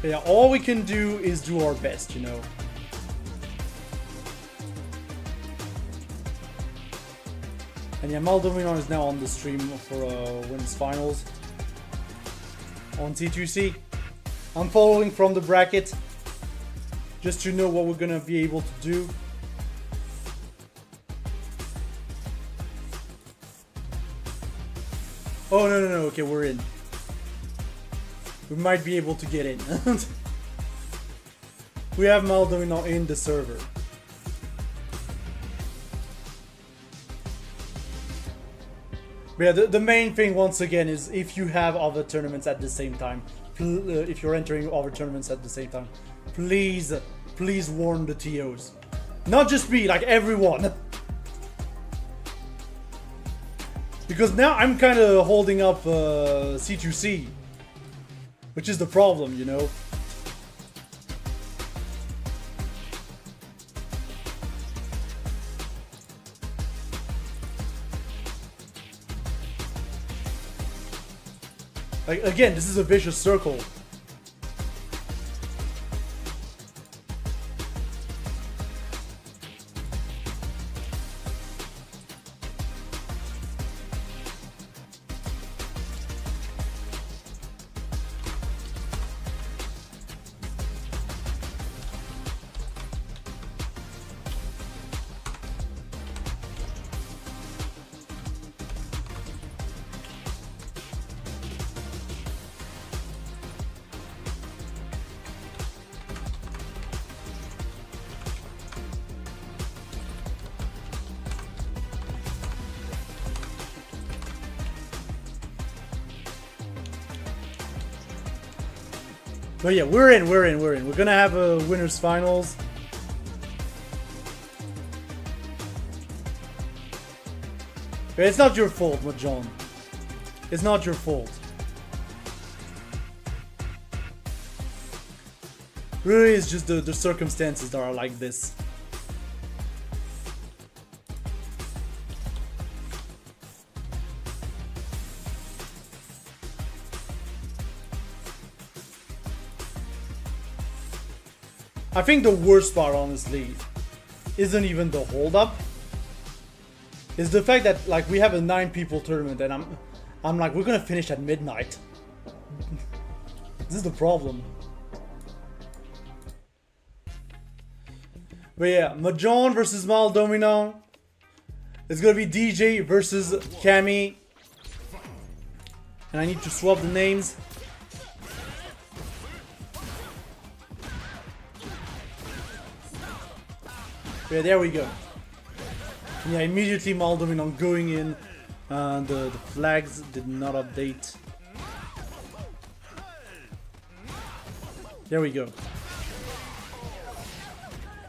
But yeah, all we can do is do our best, you know. And yeah, Maldomino is now on the stream for Women's Finals on C2C. I'm following from the bracket just to know what we're gonna be able to do. Oh no, okay, we're in. We might be able to get in. We have Maldomino in the server. But yeah, the main thing once again is if you have other tournaments at the same time, if you're entering other tournaments at the same time, please warn the TOs. Not just me, like everyone. Because now I'm kind of holding up C2C. Which is the problem, you know. Like, again, this is a vicious circle. But yeah, we're in. We're gonna have a winners finals. But it's not your fault, Mahjong. It's not your fault. Really, it's just the circumstances that are like this. I think the worst part, honestly, isn't even the hold-up. It's the fact that, like, we have a 9-people tournament and I'm like, we're gonna finish at midnight. This is the problem. But yeah, Mahjong versus Maldomino. It's gonna be DJ versus Cammy. And I need to swap the names. Yeah, there we go. Yeah, immediately Maldomino going in. The flags did not update. There we go.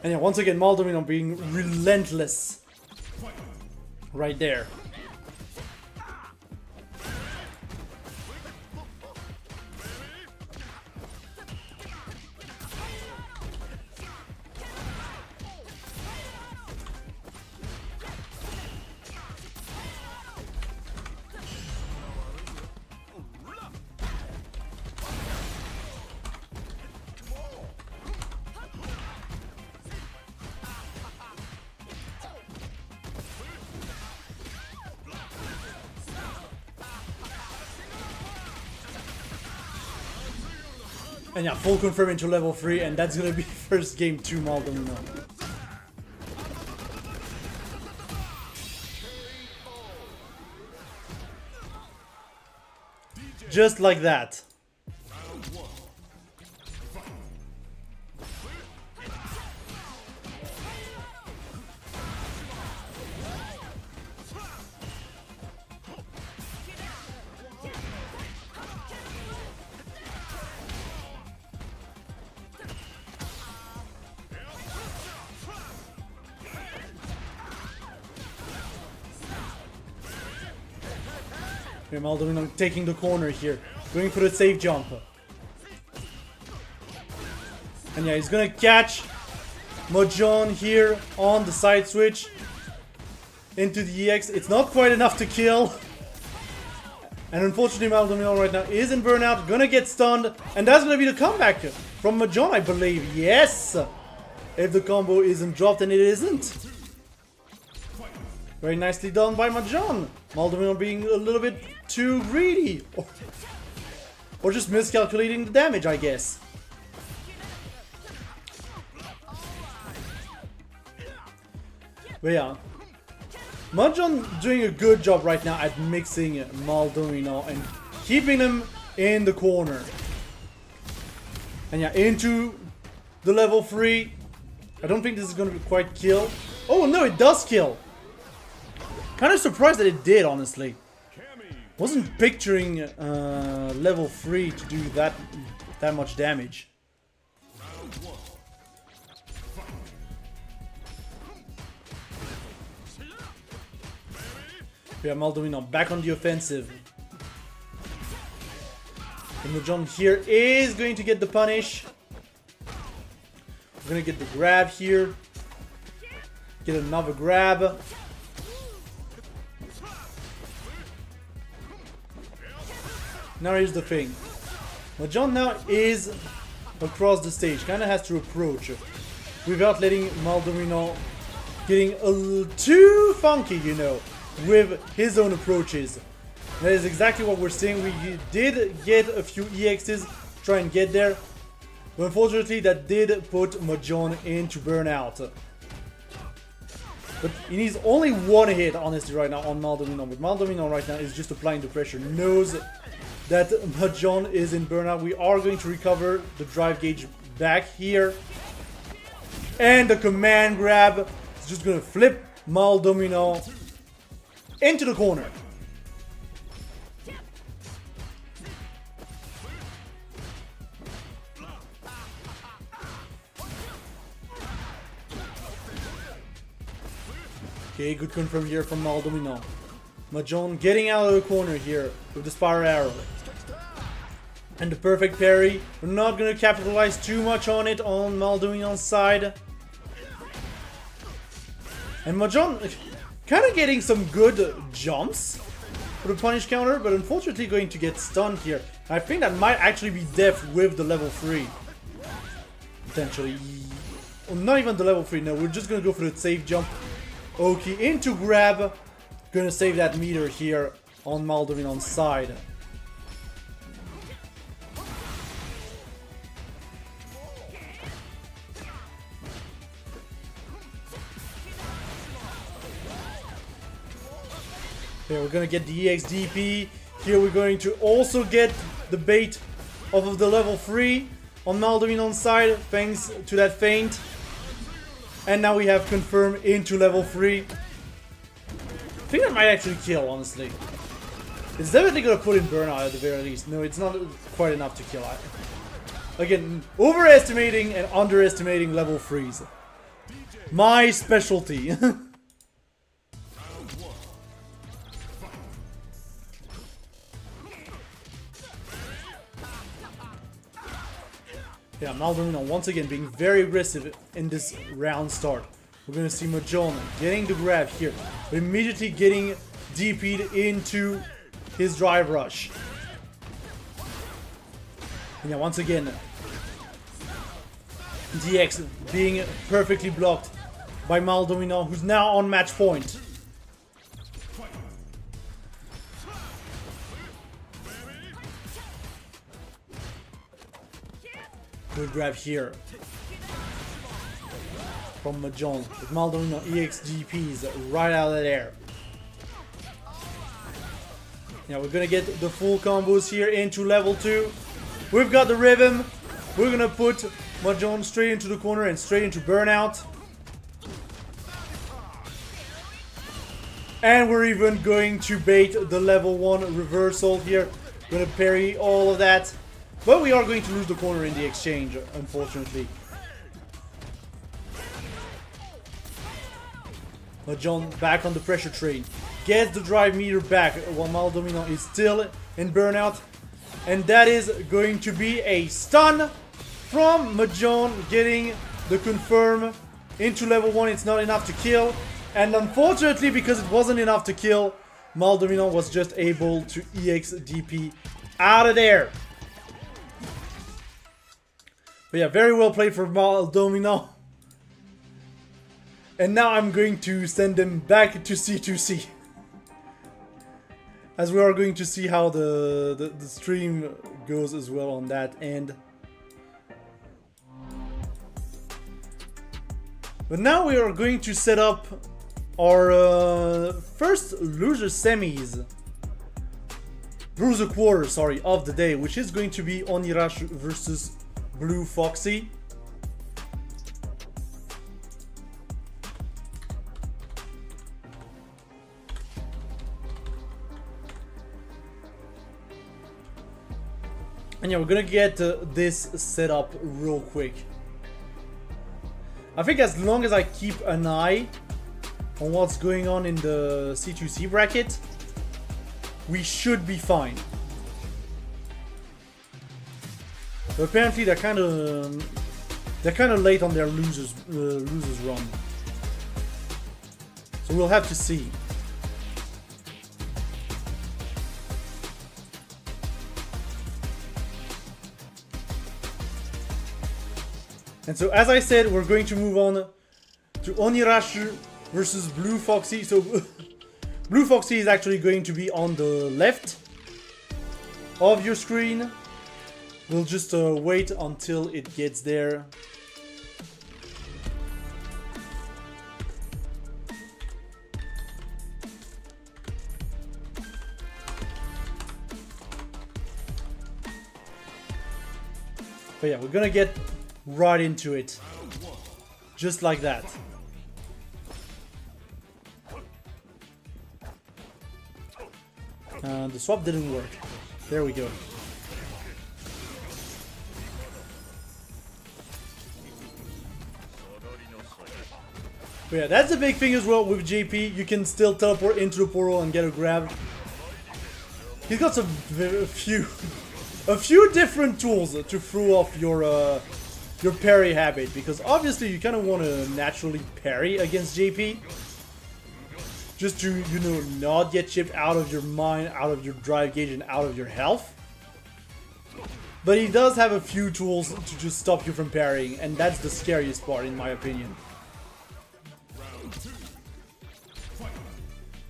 And yeah, once again, Maldomino being relentless. Right there. And yeah, full confirm into level 3, and that's gonna be first game 2 Maldonado. Just like that. Here, Maldonado taking the corner here, going for the safe jump. And yeah, he's gonna catch Mahjong here on the side switch into the EX. It's not quite enough to kill. And unfortunately, Maldonado right now is in burnout, gonna get stunned, and that's gonna be the comeback from Mahjong, I believe. Yes! If the combo isn't dropped, and it isn't. Very nicely done by Mahjong. Maldonado being a little bit too greedy. Or just miscalculating the damage, I guess. But yeah. Mahjong doing a good job right now at mixing Maldonado and keeping him in the corner. And yeah, into the level 3. I don't think this is going to be quite kill. Oh no, it does kill. Kind of surprised that it did, honestly. Wasn't picturing level 3 to do that much damage. Yeah, Maldonado back on the offensive. And Mahjong here is going to get the punish. We're gonna get the grab here. Get another grab. Now here's the thing. Mahjong now is across the stage. Kinda has to approach without letting Maldonado getting a little too funky, you know, with his own approaches. That is exactly what we're seeing. We did get a few EXs to try and get there. But unfortunately, that did put Mahjong into burnout. But he needs only one hit, honestly, right now on Maldonado. But Maldonado right now is just applying the pressure. Knows that Mahjong is in burnout. We are going to recover the drive gauge back here. And the command grab is just going to flip Maldonado into the corner. Okay, good confirm here from Maldonado. Mahjong getting out of the corner here with the spiral arrow. And the perfect parry. We're not going to capitalize too much on it on Maldonado's side. And Mahjong kind of getting some good jumps for the punish counter, but unfortunately going to get stunned here. I think that might actually be death with the level 3. Potentially. Well, not even the level 3, no, we're just going to go for the safe jump. Okay, into grab. Gonna save that meter here on Maldonado's side. Okay, we're gonna get the EXDP. Here we're going to also get the bait off of the level 3 on Maldonado's side, thanks to that feint. And now we have confirmed into level 3. I think that might actually kill, honestly. It's definitely gonna put in burnout at the very least. No, it's not quite enough to kill. Again, overestimating and underestimating level 3s. My specialty. Yeah, Maldonado once again being very aggressive in this round start. We're going to see Mahjong getting the grab here, but immediately getting DP'd into his drive rush. And yeah, once again, DX being perfectly blocked by Maldonado, who's now on match point. Good grab here from Mahjong with Maldonado EXGPs right out of there. Now we're gonna get the full combos here into level 2. We've got the rhythm. We're gonna put Mahjong straight into the corner and straight into burnout. And we're even going to bait the level 1 reversal here. Gonna parry all of that. But we are going to lose the corner in the exchange, unfortunately. Mahjong back on the pressure train. Gets the drive meter back while Maldonado is still in burnout. And that is going to be a stun from Mahjong, getting the confirm into level 1. It's not enough to kill. And unfortunately, because it wasn't enough to kill, Maldonado was just able to EXDP out of there. But yeah, very well played for Maldonado. And now I'm going to send him back to C2C. As we are going to see how the stream goes as well on that end. But now we are going to set up our first loser semis. Loser quarter, sorry, of the day, which is going to be Onirash versus Blue Foxy. And yeah, we're gonna get this set up real quick. I think as long as I keep an eye on what's going on in the C2C bracket, we should be fine. But apparently they're kind of late on their losers run, so we'll have to see. And so, as I said, we're going to move on to Onirashu versus Blue Foxy. So, Blue Foxy is actually going to be on the left of your screen. We'll just wait until it gets there. But yeah, we're gonna get right into it. Just like that. The swap didn't work. There we go. But yeah, that's the big thing as well with JP. You can still teleport into the portal and get a grab. He's got a few different tools to throw off your parry habit, because obviously you kind of want to naturally parry against JP, just to, you know, not get chipped out of your mind, out of your drive gauge, and out of your health. But he does have a few tools to just stop you from parrying, and that's the scariest part in my opinion.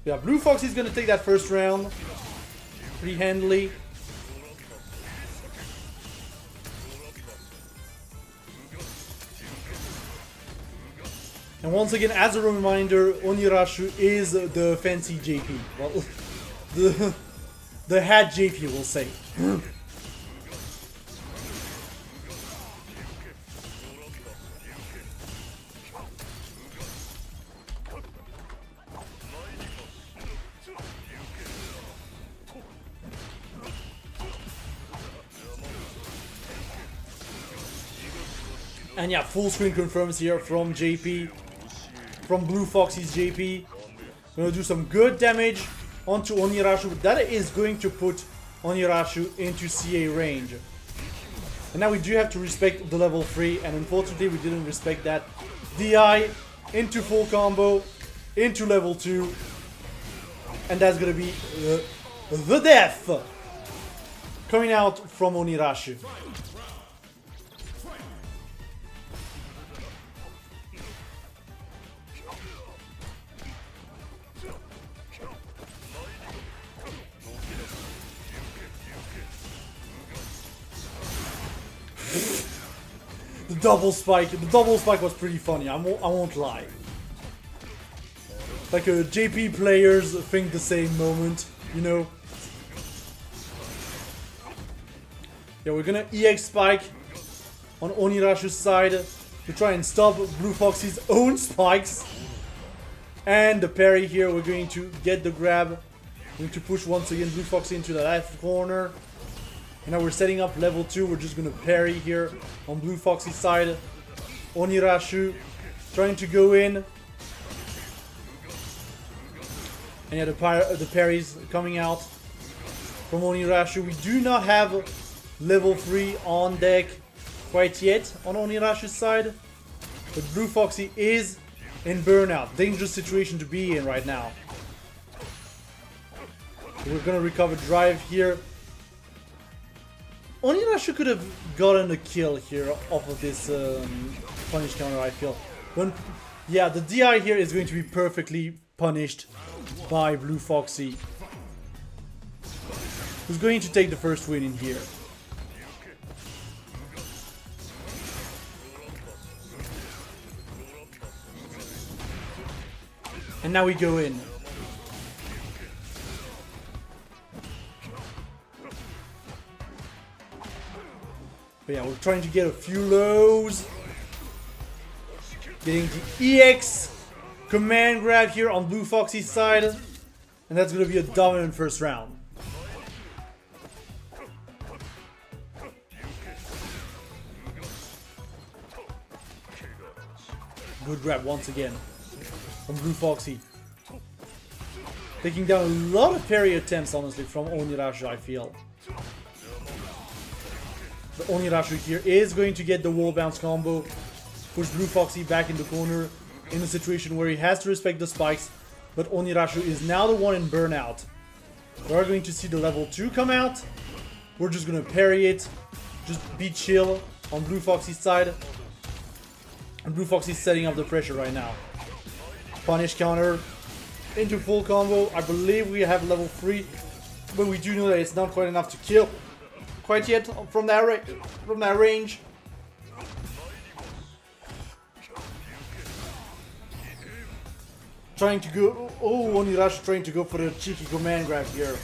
Yeah, Blue Foxy's gonna take that first round pretty handily. And once again, as a reminder, Onirashu is the fancy JP. Well, the hat JP, will say. And yeah, full screen confirms here from JP. From Blue Foxy's JP. Gonna do some good damage onto Onirashu. That is going to put Onirashu into CA range. And now we do have to respect the level 3, and unfortunately we didn't respect that. DI into full combo, into level 2. And that's gonna be the death coming out from Onirashu. double spike. The double spike was pretty funny. I won't lie. Like JP players think the same moment, you know. Yeah, we're gonna EX spike on Onirashu's side to try and stop Blue Foxy's own spikes. And the parry here, we're going to get the grab. We're going to push once again Blue Foxy into the left corner. And now we're setting up level 2. We're just going to parry here on Blue Foxy's side. Onirashu trying to go in. And yeah, the parries coming out from Onirashu. We do not have level 3 on deck quite yet on Onirashu's side. But Blue Foxy is in burnout. Dangerous situation to be in right now. We're gonna recover drive here. Onirashu could have gotten a kill here off of this punish counter, I feel. But yeah, the DI here is going to be perfectly punished by Blue Foxy, who's going to take the first win in here. And now we go in. But yeah, we're trying to get a few lows. Getting the EX command grab here on Blue Foxy's side. And that's going to be a dominant first round. Good grab once again from Blue Foxy. Taking down a lot of parry attempts, honestly, from Onirashu, I feel. But Onirashu here is going to get the wall bounce combo. Push Blue Foxy back in the corner in a situation where he has to respect the spikes. But Onirashu is now the one in burnout. We are going to see the level 2 come out. We're just going to parry it. Just be chill on Blue Foxy's side. And Blue Foxy's setting up the pressure right now. Punish counter into full combo. I believe we have level 3, but we do know that it's not quite enough to kill quite yet from that range. Trying to go. Oh, Onirashu trying to go for the cheeky command grab here,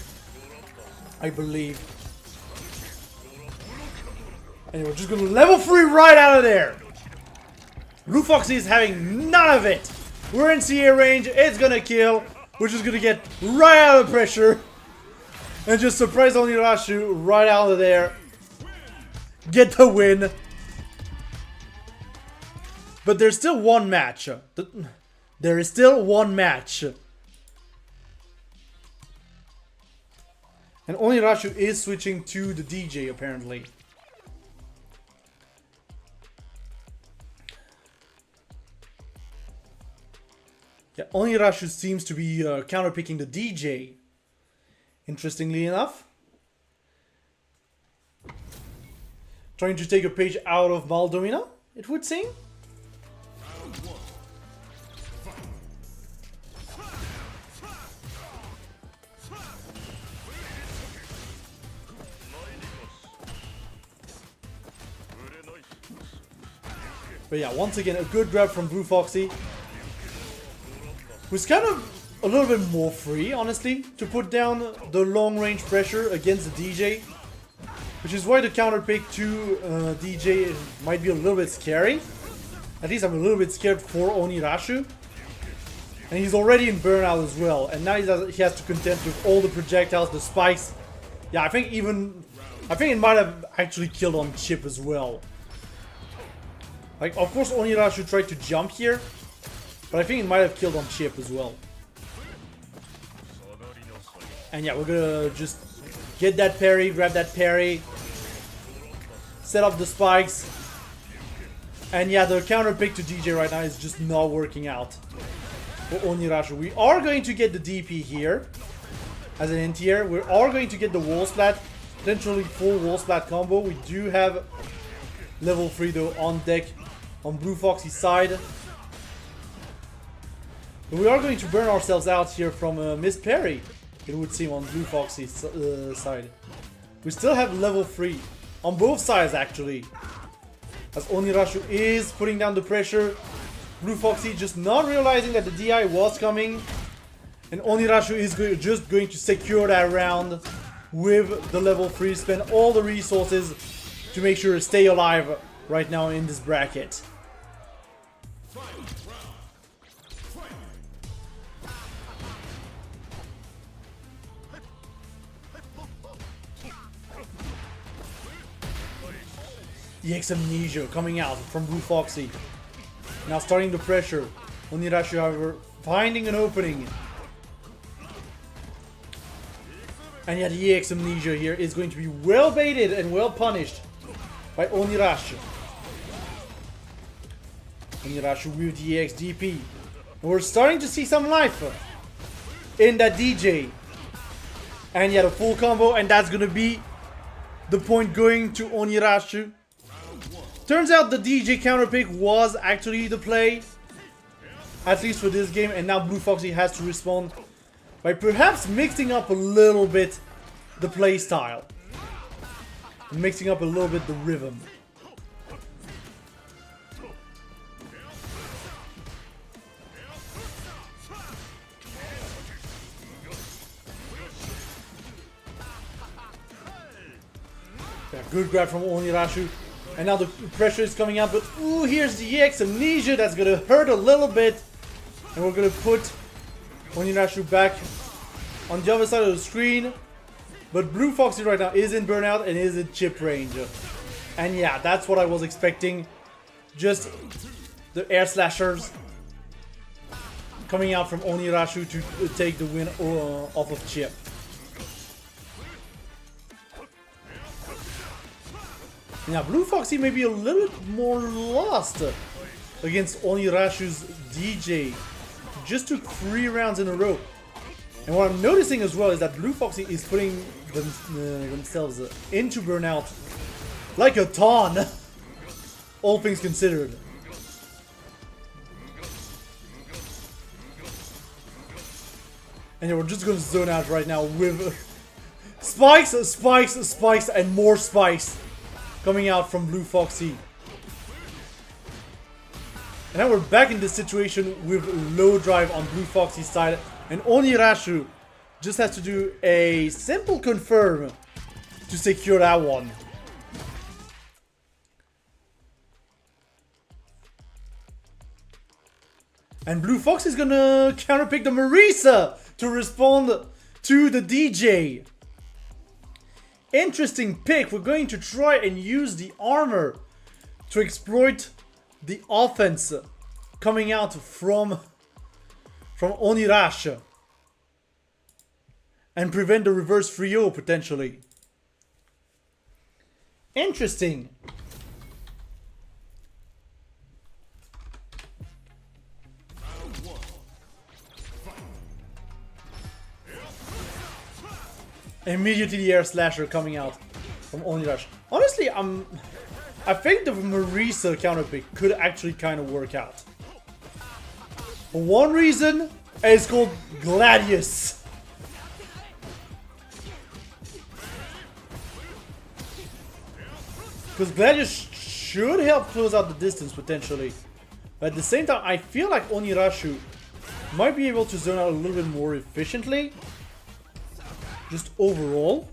I believe. And we're just gonna level 3 right out of there. Blue Foxy is having none of it. We're in CA range, it's gonna kill. We're just gonna get right out of pressure. And just surprise Onirashu right out of there. Get the win. But there's still one match. There is still one match. And Onirashu is switching to the DJ apparently. Yeah, Onirashu seems to be counterpicking the DJ. Interestingly enough. Trying to take a page out of Maldomina, it would seem. But yeah, once again, a good grab from Blue Foxy. Who's kind of a little bit more free, honestly, to put down the long-range pressure against the DJ. Which is why the counter pick to DJ might be a little bit scary. At least I'm a little bit scared for Onirashu. And he's already in burnout as well. And now he has to contend with all the projectiles, the spikes. Yeah, I think it might have actually killed on chip as well. Like, of course Onirashu tried to jump here. But I think it might have killed on chip as well. And yeah, we're gonna just get that parry, grab that parry. Set up the spikes. And yeah, the counter pick to DJ right now is just not working out for Onirashu. We are going to get the DP here as an NTR. We are going to get the wall splat. Potentially full wall splat combo. We do have level 3 though on deck on Blue Foxy's side. But we are going to burn ourselves out here from Miss Parry, it would seem, on Blue Foxy's side. We still have level 3 on both sides actually. as Onirashu is putting down the pressure. Blue Foxy just not realizing that the DI was coming. And Onirashu is just going to secure that round with the level 3. Spend all the resources to make sure to stay alive right now in this bracket. EX Amnesia coming out from Blue Foxy. Now starting the pressure. Onirashu, however, finding an opening. And yet EX Amnesia here is going to be well baited and well punished by Onirashu. Onirashu with the EX DP. And we're starting to see some life in that DJ. And yet a full combo, and that's going to be the point going to Onirashu. Turns out the DJ counter pick was actually the play, at least for this game, and now Blue Foxy has to respond by perhaps mixing up a little bit the play style, and mixing up a little bit the rhythm. Yeah, good grab from Onirashu. And now the pressure is coming out, but ooh, here's the EX Amnesia that's gonna hurt a little bit. And we're gonna put Onirashu back on the other side of the screen. But Blue Foxy right now is in burnout and is in chip range. And yeah, that's what I was expecting. Just the air slashers coming out from Onirashu to take the win off of chip. Now, Blue Foxy may be a little bit more lost against Onirashu's DJ. Just took 3 rounds in a row. And what I'm noticing as well is that Blue Foxy is putting themselves into burnout like a ton, all things considered. And we're just going to zone out right now with spikes, spikes, spikes, and more spikes coming out from Blue Foxy. And now we're back in this situation with low drive on Blue Foxy's side. And Onirashu just has to do a simple confirm to secure that one. And Blue Foxy is gonna counterpick the Marisa to respond to the DJ. Interesting pick. We're going to try and use the armor to exploit the offense coming out from Onirashu and prevent the reverse 3-0 potentially. Interesting. Immediately the air slasher coming out from Onirashu. Honestly, I think the Marisa counterpick could actually kind of work out. For one reason, and it's called Gladius. Because Gladius should help close out the distance potentially. But at the same time, I feel like Onirashu might be able to zone out a little bit more efficiently. Just overall.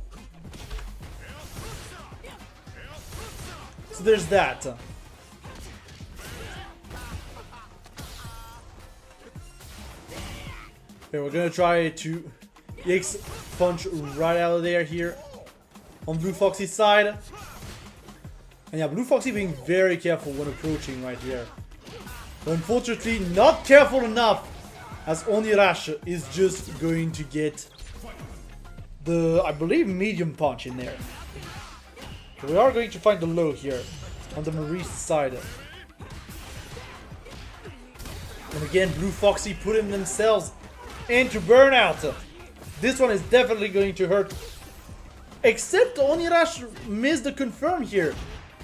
So there's that. Okay, we're gonna try to EX punch right out of there here on Blue Foxy's side. And yeah, Blue Foxy being very careful when approaching right here. But unfortunately, not careful enough, as Onirashu is just going to get the, I believe, medium punch in there. So we are going to find the low here on the Maurice side. And again, Blue Foxy putting themselves into burnout. This one is definitely going to hurt. Except Onirashu missed the confirm here.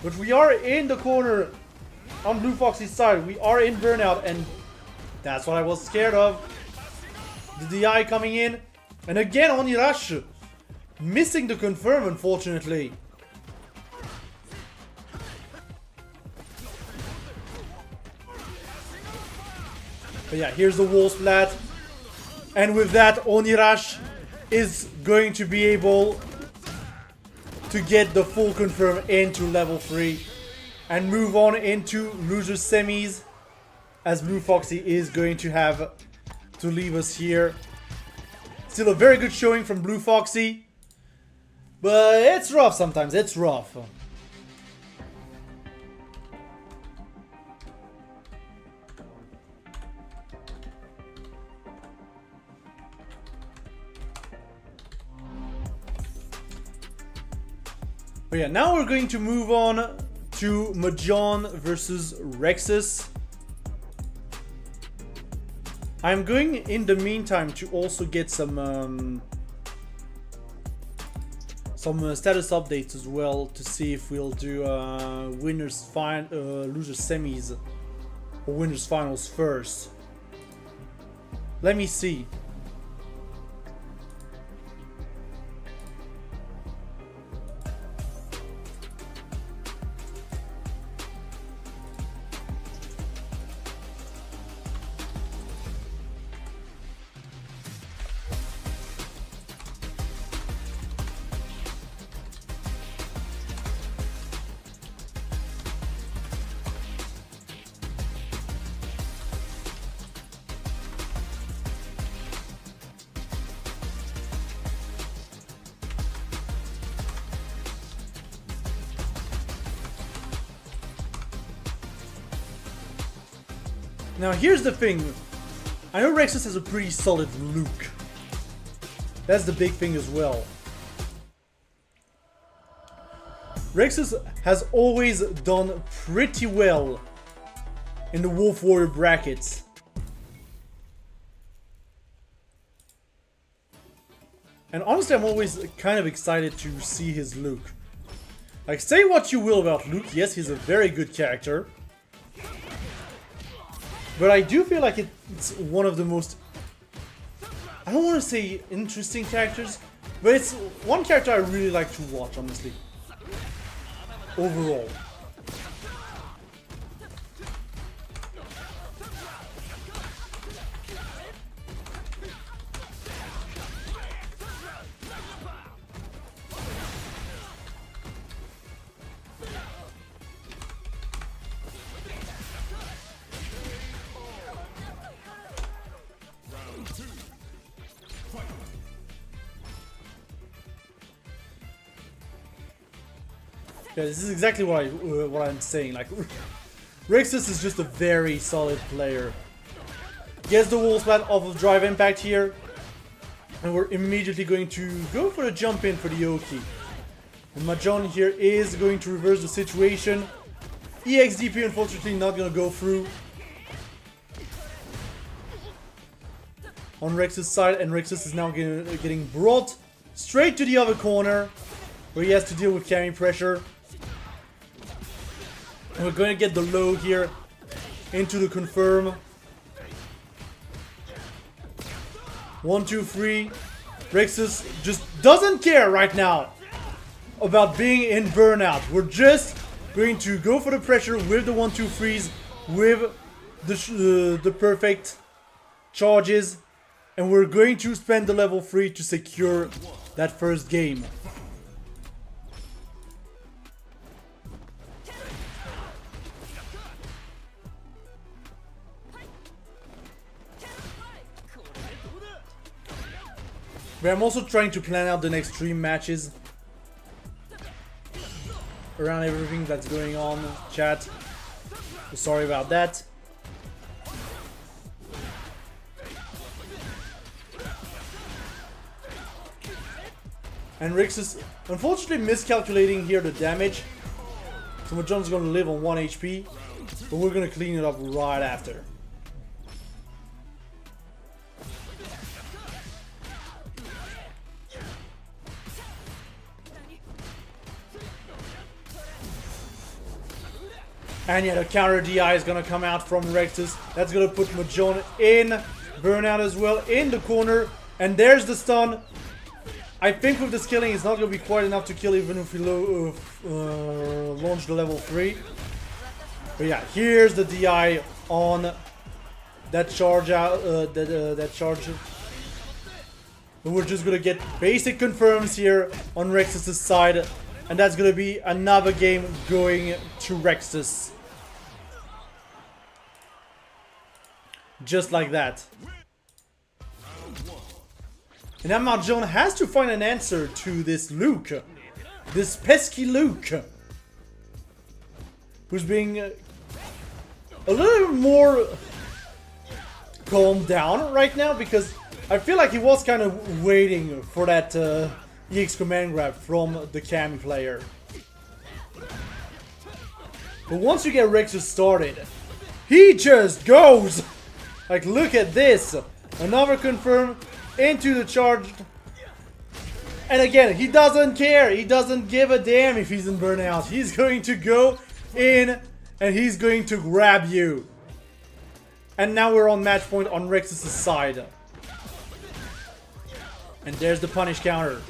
But we are in the corner on Blue Foxy's side. We are in burnout, and that's what I was scared of. The DI coming in. And again, Onirashu missing the confirm, unfortunately. But yeah, here's the wall splat. And with that, Onirash is going to be able to get the full confirm into level 3 and move on into loser semis, as Blue Foxy is going to have to leave us here. Still a very good showing from Blue Foxy, but it's rough sometimes, it's rough. But yeah, now we're going to move on to Mahjong versus Rexus. I'm going in the meantime to also get some status updates as well to see if we'll do losers semis or winners finals first. Let me see. Now here's the thing, I know Rexus has a pretty solid look. That's the big thing as well. Rexus has always done pretty well in the Wolf Warrior brackets. And honestly, I'm always kind of excited to see his look. Like, say what you will about Luke, yes, he's a very good character. But I do feel like it's one of the most, I don't want to say interesting characters, but it's one character I really like to watch, honestly. Overall. Yeah, this is exactly what I'm saying. Like, Rexus is just a very solid player. Gets the wall splat off of Drive Impact here, and we're immediately going to go for a jump in for the Oki. And Mahjong here is going to reverse the situation. EXDP unfortunately not gonna go through on Rex's side, and Rexus is now getting brought straight to the other corner, where he has to deal with carry pressure. And we're going to get the low here into the confirm. 1, 2, 3. Rexus just doesn't care right now about being in burnout. We're just going to go for the pressure with the 1, 2, 3s, with the perfect charges, and we're going to spend the level 3 to secure that first game. But I'm also trying to plan out the next 3 matches around everything that's going on, chat. So sorry about that. And Rix is unfortunately miscalculating here the damage. So Mahjong's gonna live on 1 HP, but we're gonna clean it up right after. And yeah, the counter DI is gonna come out from Rexus. That's gonna put Mahjong in burnout as well, in the corner. And there's the stun. I think with the skilling, it's not gonna be quite enough to kill even if we launch the level 3. But yeah, here's the DI on that charge out, that charge. And we're just gonna get basic confirms here on Rexus' side, and that's gonna be another game going to Rexus. Just like that. And now Marjon has to find an answer to this Luke. This pesky Luke. Who's being a little more calmed down right now, because I feel like he was kind of waiting for that EX command grab from the Cammy player. But once you get Rexus started, he just goes! Like, look at this! Another confirm into the charge. And again, he doesn't care. He doesn't give a damn if he's in burnout. He's going to go in and he's going to grab you. And now we're on match point on Rexus' side. And there's the punish counter.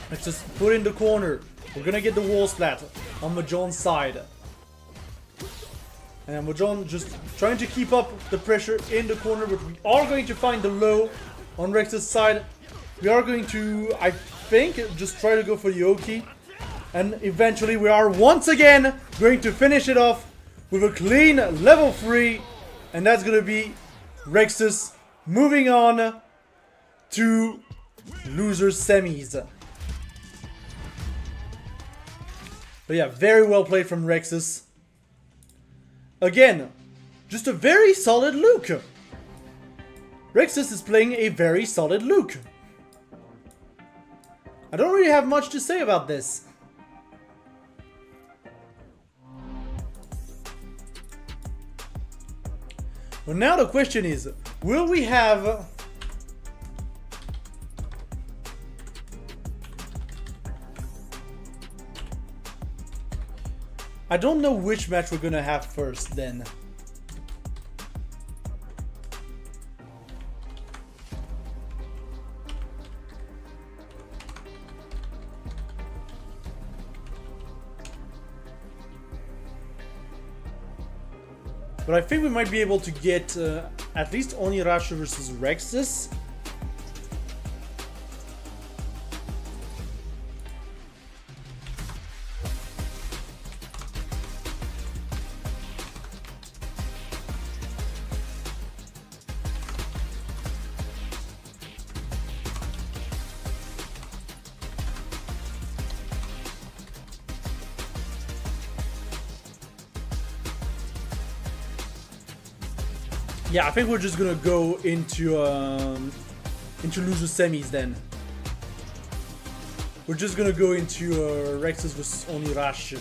Let's just put in the corner. We're gonna get the wall splat on Majon's side. And Majon just trying to keep up the pressure in the corner, but we are going to find the low on Rex's side. We are going to, I think, just try to go for the Oki. And eventually we are once again going to finish it off with a clean level 3. And that's going to be Rexus moving on to loser semis. But yeah, very well played from Rexus. Again, just a very solid Luke. Rexus is playing a very solid Luke. I don't really have much to say about this. Well, now the question is, will we have I don't know which match we're gonna have first then. But I think we might be able to get at least Onirashi versus Rexus. Yeah, I think we're just gonna go into loser semis then. We're just gonna go into Rexus versus Onirashi.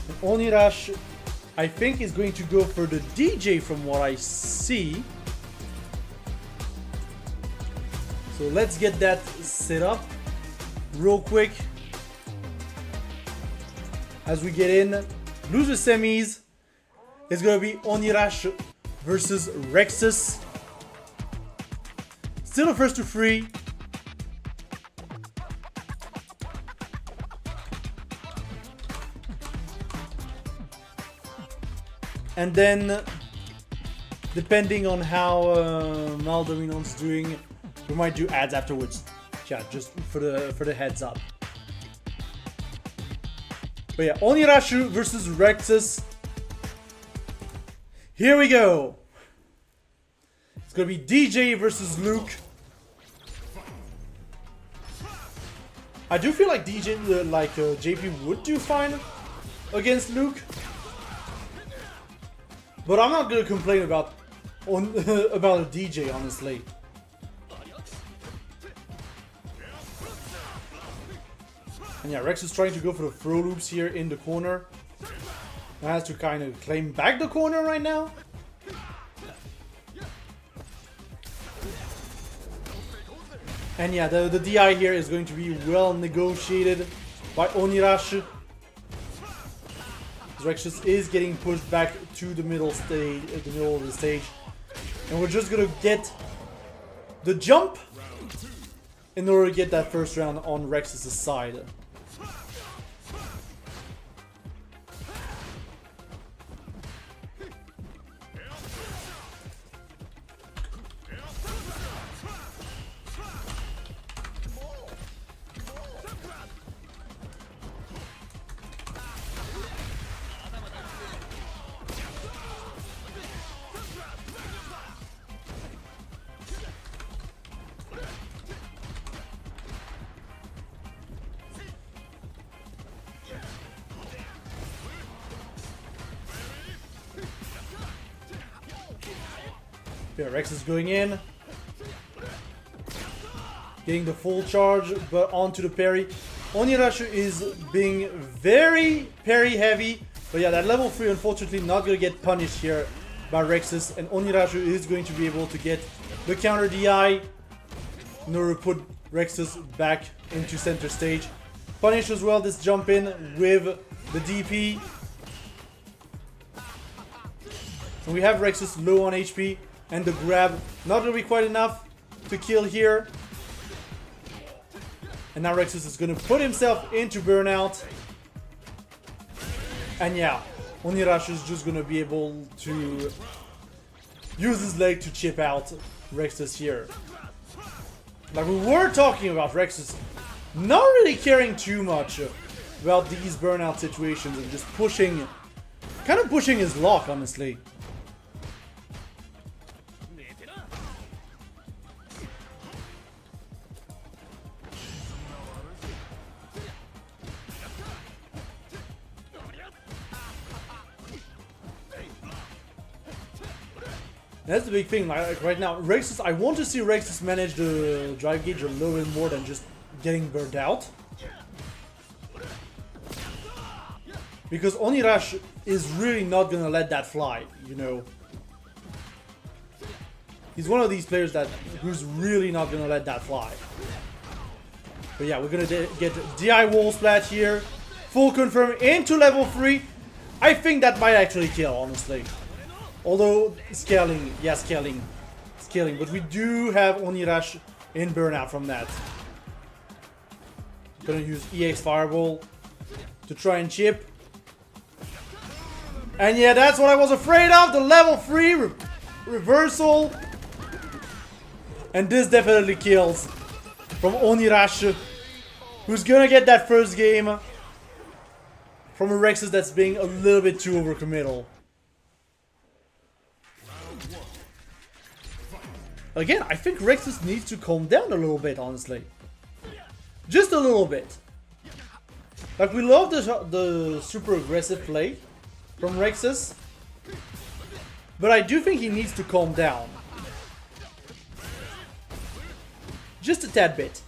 And Onirashi, I think, is going to go for the DJ from what I see. So let's get that set up real quick. As we get in, loser semis. It's gonna be Onirashi versus Rexus. Still a first to 3. And then, depending on how Maldominon's doing, we might do ads afterwards. Yeah, just for the heads up. But yeah, Onirashi versus Rexus. Here we go. It's gonna be DJ versus Luke. I do feel like DJ, JP would do fine against Luke, but I'm not gonna complain about a DJ, honestly. And yeah, Rex is trying to go for the throw loops here in the corner. Has to kind of claim back the corner right now. And yeah, the DI here is going to be well negotiated by Onirashi. Rexus is getting pushed back to the middle stage, the middle of the stage, and we're just gonna get the jump in order to get that first round on Rexus' side. Yeah, Rex is going in. Getting the full charge, but onto the parry. Onirashu is being very parry heavy. But yeah, that level 3 unfortunately not going to get punished here by Rexus. And Onirashu is going to be able to get the counter DI in order to put Rexus back into center stage. Punish as well this jump in with the DP. So we have Rexus low on HP. And the grab not going to be quite enough to kill here. And now Rexus is going to put himself into burnout. And yeah, Onirashu is just going to be able to use his leg to chip out Rexus here. Like we were talking about Rexus not really caring too much about these burnout situations and just pushing, kind of pushing his luck, honestly. That's the big thing, like right now, Rexus, I want to see Rexus manage the drive gauge a little bit more than just getting burned out. Because Onirash is really not gonna let that fly, you know. He's one of these players who's really not gonna let that fly. But yeah, we're gonna get DI wall splat here. Full confirm into level 3. I think that might actually kill, honestly. Although, scaling, yeah, scaling. But we do have Onirash in burnout from that. Gonna use EX Fireball to try and chip. And yeah, that's what I was afraid of, the level 3 reversal. And this definitely kills from Onirash, who's gonna get that first game from a Rexus that's being a little bit too overcommittal. Again, I think Rexus needs to calm down a little bit, honestly. Just a little bit. Like, we love the super aggressive play from Rexus. But I do think he needs to calm down. Just a tad bit.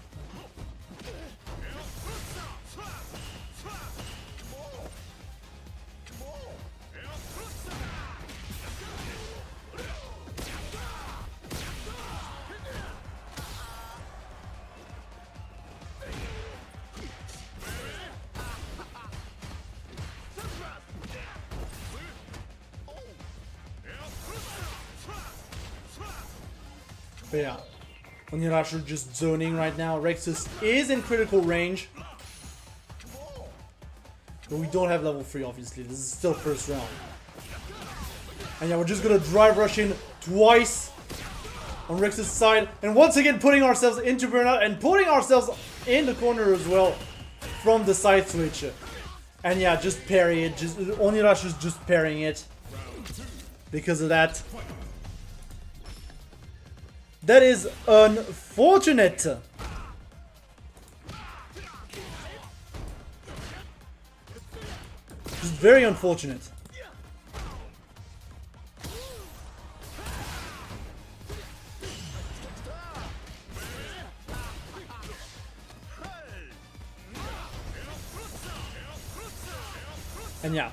But yeah, Onirashu just zoning right now. Rexus is in critical range. But we don't have level 3, obviously. This is still first round. And yeah, we're just gonna drive rush in twice on Rexus' side. And once again, putting ourselves into burnout and putting ourselves in the corner as well from the side switch. And yeah, just parry it. Onirashu's just parrying it. Because of that. That is unfortunate. Just very unfortunate. And yeah,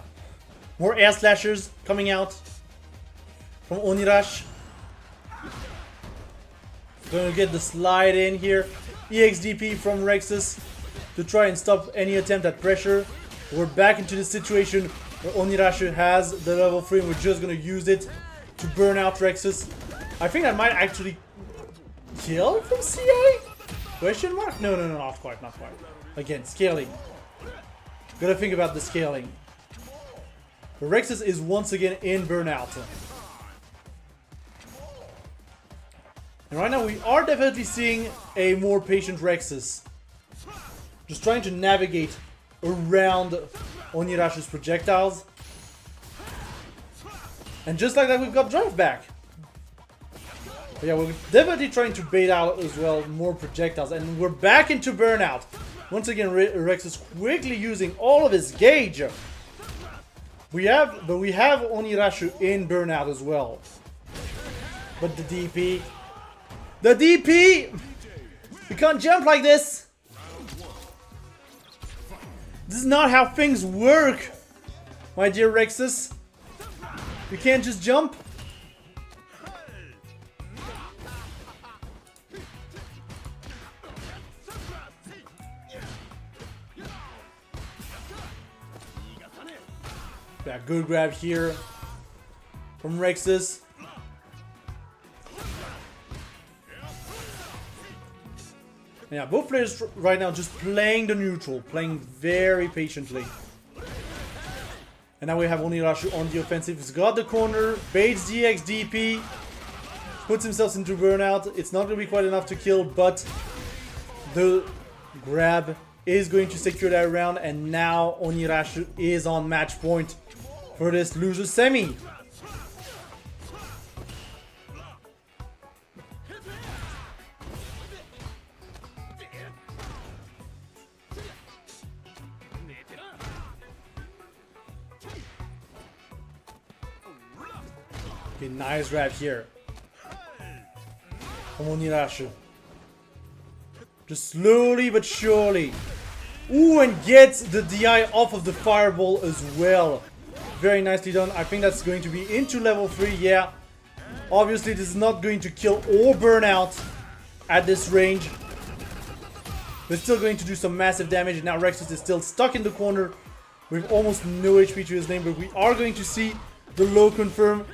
more air slashers coming out from Onirash. Gonna get the slide in here. EXDP from Rexus to try and stop any attempt at pressure. We're back into the situation where Onirashu has the level 3 and we're just gonna use it to burn out Rexus. I think that might actually kill from CA? Question mark? No, not quite. Again, scaling. Gotta think about the scaling. But Rexus is once again in burnout. And right now we are definitely seeing a more patient Rexus. Just trying to navigate around Onirashu's projectiles. And just like that, we've got drive back. But yeah, we're definitely trying to bait out as well more projectiles. And we're back into burnout. Once again, Rex is quickly using all of his gauge. We have Onirashu in burnout as well. But the DP. The DP! We can't jump like this! This is not how things work, my dear Rexus. You can't just jump. Yeah, good grab here from Rexus. Yeah, both players right now just playing the neutral, playing very patiently. And now we have Onirashu on the offensive. He's got the corner, baits DX DP, puts himself into burnout. It's not going to be quite enough to kill, but the grab is going to secure that round. And now Onirashu is on match point for this loser semi. Okay, nice grab here from Onirashu. Just slowly but surely. Ooh, and gets the DI off of the fireball as well. Very nicely done. I think that's going to be into level 3, yeah. Obviously, this is not going to kill or burn out at this range. But still going to do some massive damage. And now Rexus is still stuck in the corner with almost no HP to his name. But we are going to see the low confirm.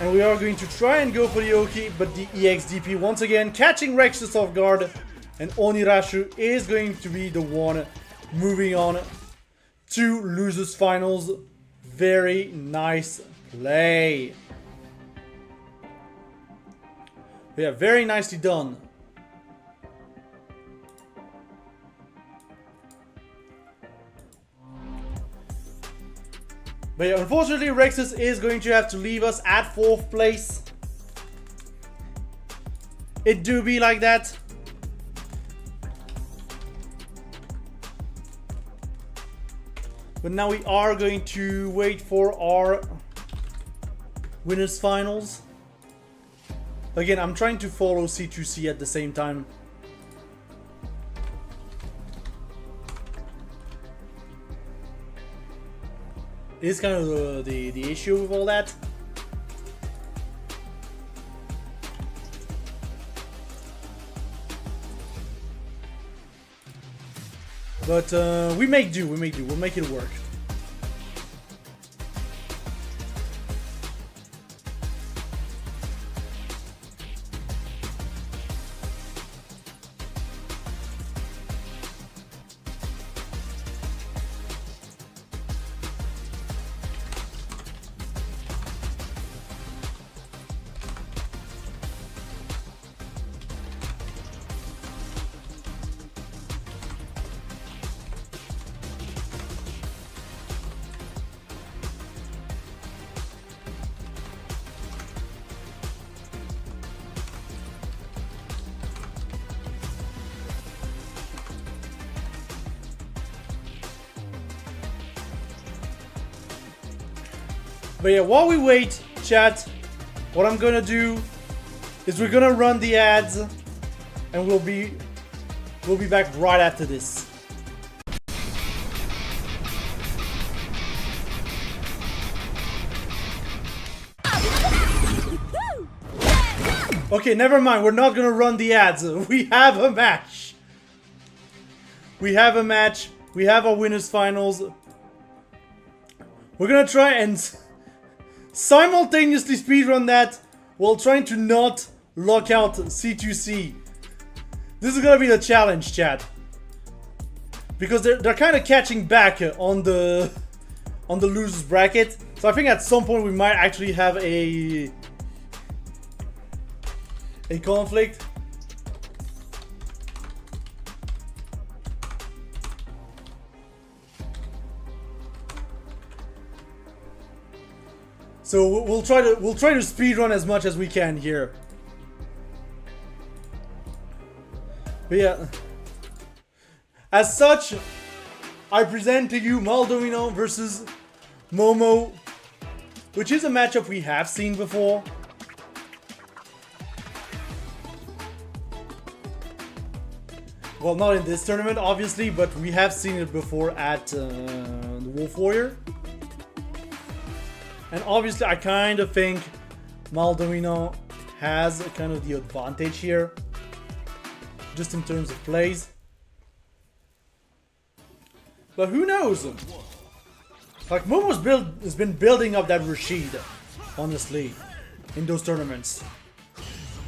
And we are going to try and go for the Oki, but the EXDP once again catching Rexus off guard. And Onirashu is going to be the one moving on to losers finals. Very nice play. Yeah, very nicely done. But yeah, unfortunately, Rexus is going to have to leave us at 4th place. It do be like that. But now we are going to wait for our winners finals. Again, I'm trying to follow C2C at the same time. Is kind of the issue with all that. But we make do, we'll make it work. But yeah, while we wait, chat, what I'm gonna do is we're gonna run the ads, and we'll be back right after this. Okay, never mind. We're not gonna run the ads. We have a match. We have a match. We have our winners finals. We're gonna try and simultaneously speedrun that while trying to not lock out C2C. This is gonna be the challenge, chat. because they're kind of catching back on the losers bracket. So I think at some point we might actually have a conflict. So we'll try to speedrun as much as we can here. But yeah, as such, I present to you Maldovino versus Momo, which is a matchup we have seen before. Well, not in this tournament, obviously, but we have seen it before at the Wolf Warrior. And obviously, I kind of think Maldovino has kind of the advantage here, just in terms of plays. But who knows? Like, Momo's has been building up that Rashid, honestly, in those tournaments.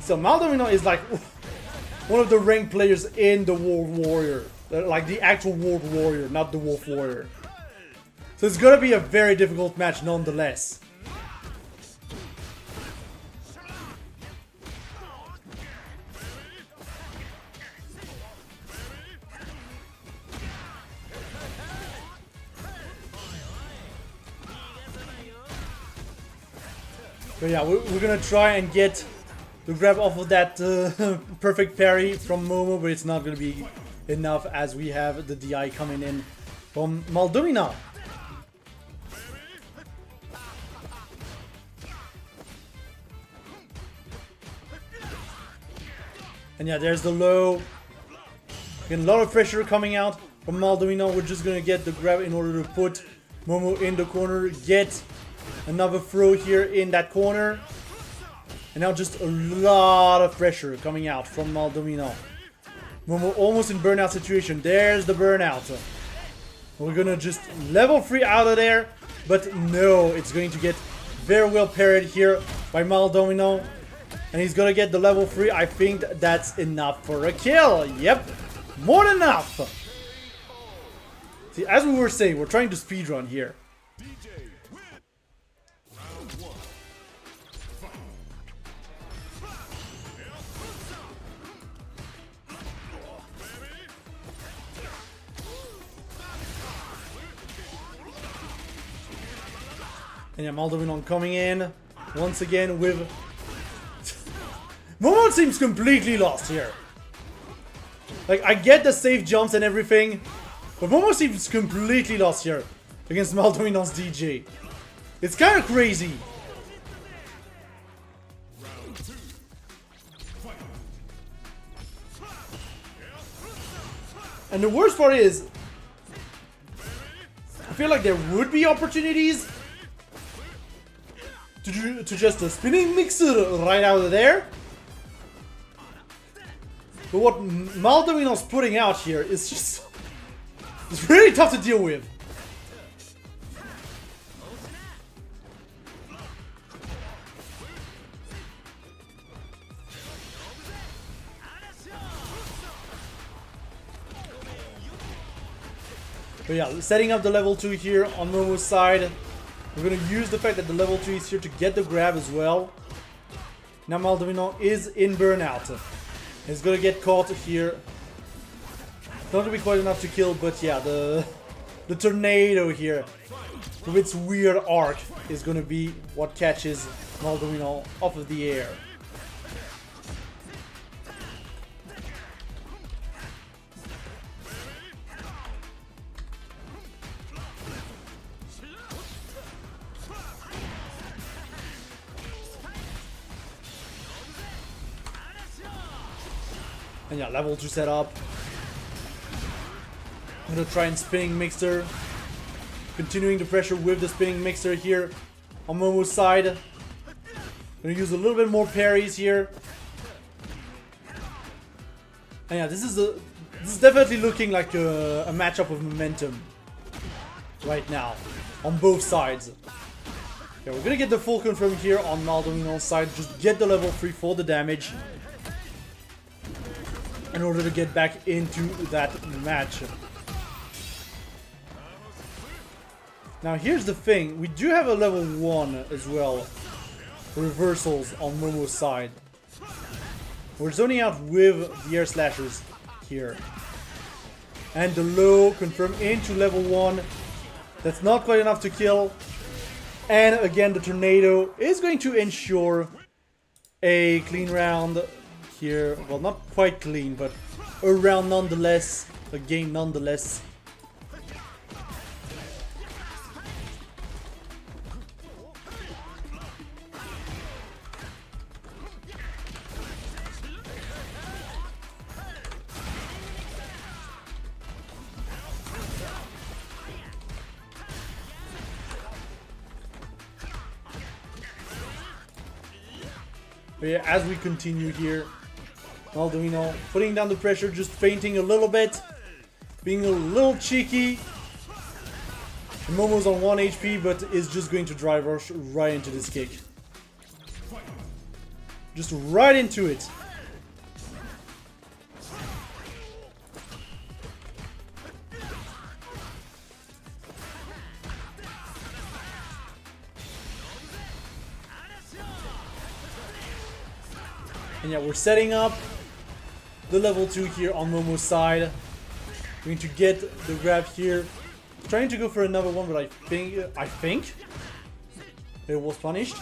So Maldovino is like one of the ranked players in the World Warrior. Like the actual World Warrior, not the Wolf Warrior. So it's gonna be a very difficult match nonetheless. But yeah, we're gonna try and get the grab off of that perfect parry from Momo, but it's not gonna be enough as we have the DI coming in from Maldovino. And yeah, there's the low. Again, a lot of pressure coming out from Maldovino. We're just gonna get the grab in order to put Momo in the corner, get another throw here in that corner. And now just a lot of pressure coming out from Maldovino. Momo almost in burnout situation. There's the burnout. We're gonna just level 3 out of there. But no, it's going to get very well parried here by Maldovino. And he's gonna get the level 3. I think that's enough for a kill. Yep, more than enough. See, as we were saying, we're trying to speedrun here. And yeah, Maldovino coming in once again with... Momo seems completely lost here. Like, I get the safe jumps and everything, but Momo seems completely lost here against Maldovino's DJ. It's kind of crazy. And the worst part is, I feel like there would be opportunities to just a spinning mixer right out of there. But what Maldovino's putting out here is just... it's really tough to deal with. But yeah, setting up the level 2 here on Momo's side. We're going to use the fact that the level 2 is here to get the grab as well. Now Maldovino is in burnout. He's going to get caught here. Not going to be quite enough to kill, but yeah, the tornado here with its weird arc is going to be what catches Maldovino off of the air. And yeah, level 2 setup. I'm gonna try and spinning mixer. Continuing the pressure with the spinning mixer here on Momo's side. Gonna use a little bit more parries here. And yeah, this is definitely looking like a matchup of momentum right now on both sides. Yeah, we're gonna get the full confirm here on Maldovino's side. Just get the level 3 for the damage in order to get back into that match. Now here's the thing, we do have a level 1 as well. Reversals on Momo's side. We're zoning out with the air slashers here. And the low confirm into level 1. That's not quite enough to kill. And again the tornado is going to ensure a clean round here. Well, not quite clean, but a round nonetheless. A game nonetheless. But yeah, as we continue here, Maldonado putting down the pressure, just feinting a little bit, being a little cheeky. Momo's on 1 HP, but is just going to drive rush right into this kick. Just right into it. And yeah, we're setting up the level 2 here on Momo's side. Going to get the grab here. Trying to go for another one, but I think it was punished.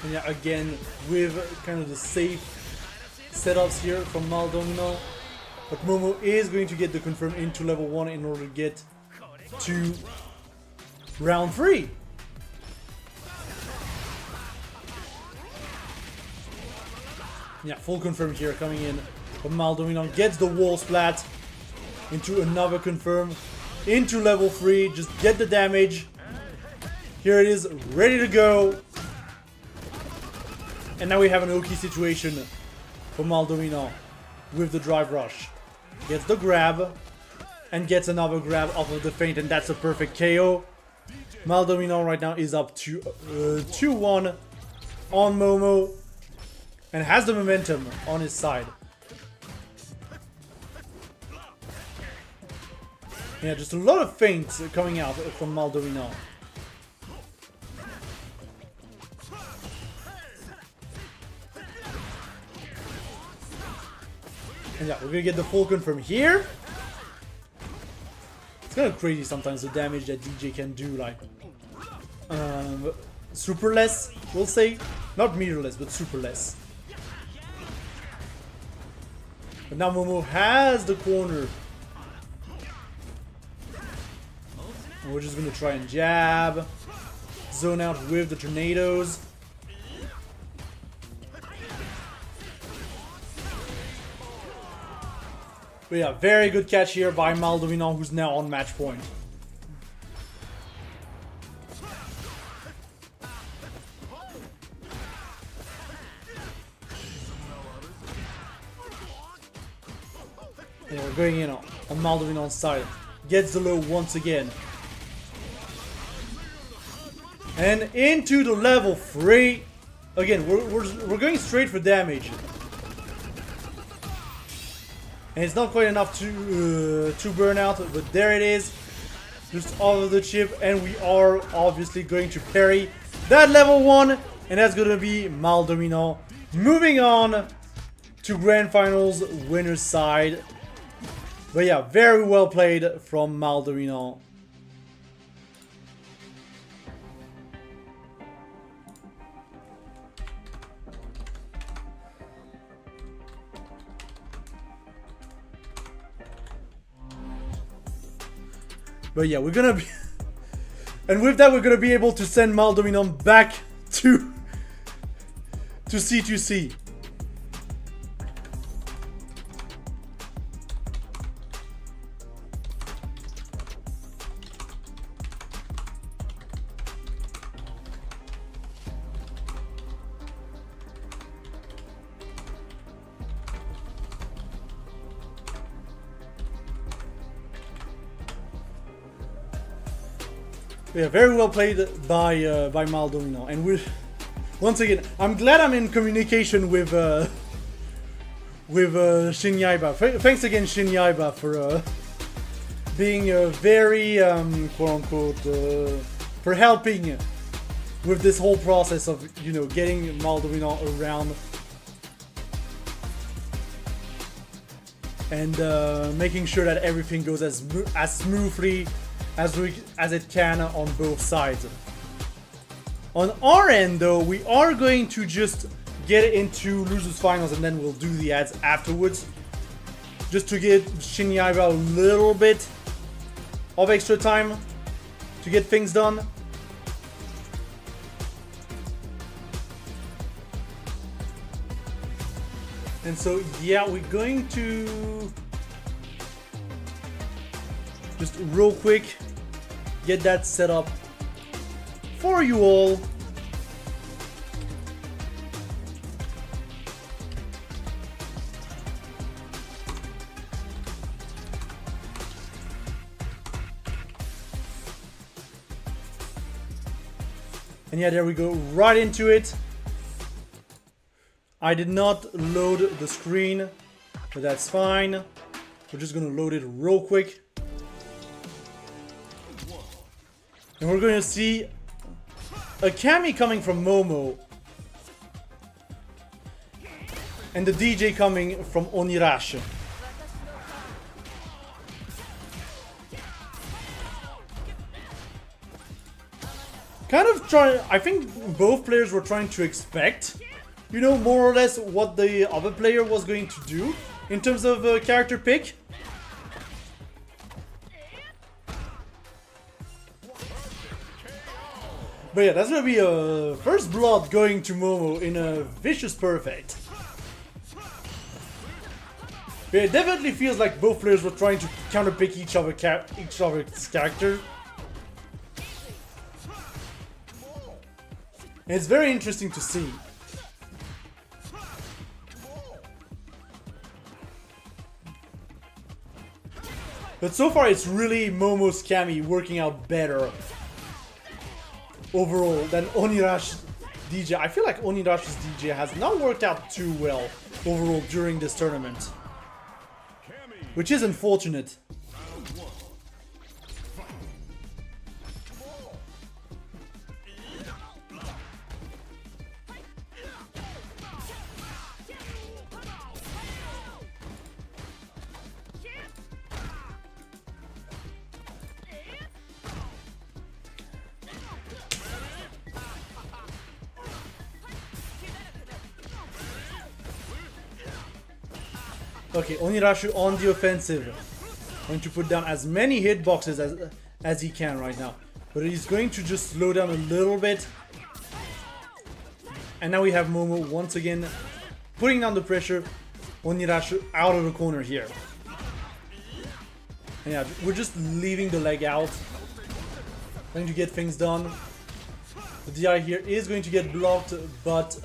And yeah, again, with kind of the safe setups here from Maldonado. But Momo is going to get the confirm into level 1 in order to get to round 3. Yeah, full confirm here coming in. But Maldonado gets the wall splat into another confirm. Into level 3. Just get the damage. Here it is, ready to go. And now we have an Oki situation for Maldonado with the drive rush. Gets the grab. And gets another grab off of the feint. And that's a perfect KO. Maldonado right now is up to 2-1 on Momo. And has the momentum on his side. Yeah, just a lot of feints coming out from Maldonado. And yeah, we're gonna get the full confirm here. It's kind of crazy sometimes the damage that DJ can do, like superless, we'll say. Not meterless, but superless. But now Momo has the corner. And we're just going to try and jab. Zone out with the tornadoes. But yeah, very good catch here by Maldonado, who's now on match point. And we're going in on Maldonado's side. Gets the low once again. And into the level 3. Again, we're going straight for damage. And it's not quite enough to burn out, but there it is. Just off of the chip, and we are obviously going to parry that level 1. And that's going to be Maldonado. Moving on to Grand Finals winner's side. But yeah, very well played from Maldonado. But yeah, we're gonna be... and with that, we're gonna be able to send Maldonado back to C2C. Yeah, very well played by Maldonado, and we're once again. I'm glad I'm in communication with with Shin Yaiba. Thanks again, Shin Yaiba, for being very, quote-unquote, for helping with this whole process of, you know, getting Maldovino around and making sure that everything goes as smoothly as it can on both sides. On our end, though, we are going to just get into losers finals and then we'll do the ads afterwards, just to give Shin Yaiba a little bit of extra time to get things done. And so, yeah, we're going to just real quick get that set up for you all. And yeah, there we go, right into it. I did not load the screen, but that's fine. We're just gonna load it real quick. And we're gonna see a Kami coming from Momo. And the DJ coming from Onirashi. Kind of trying, I think both players were trying to expect, you know, more or less what the other player was going to do in terms of character pick. But yeah, that's gonna be a first blood going to Momo in a vicious perfect. But it definitely feels like both players were trying to counterpick each other's character. And it's very interesting to see. But so far it's really Momo's Kami working out better overall than Onirashi's DJ. I feel like Onirashi's DJ has not worked out too well overall during this tournament, which is unfortunate. Okay, Onirashi on the offensive. Going to put down as many hitboxes as he can right now. But he's going to just slow down a little bit. And now we have Momo once again putting down the pressure. Onirashi out of the corner here. And yeah, we're just leaving the leg out. Going to get things done. The DI here is going to get blocked, but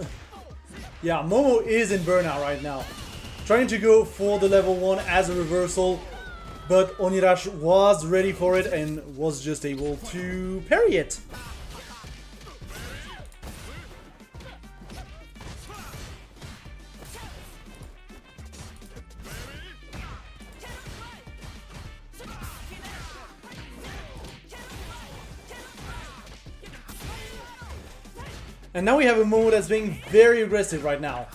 yeah, Momo is in burnout right now. Trying to go for the level 1 as a reversal, but Onirashi was ready for it and was just able to parry it. And now we have a Momo that's being very aggressive right now.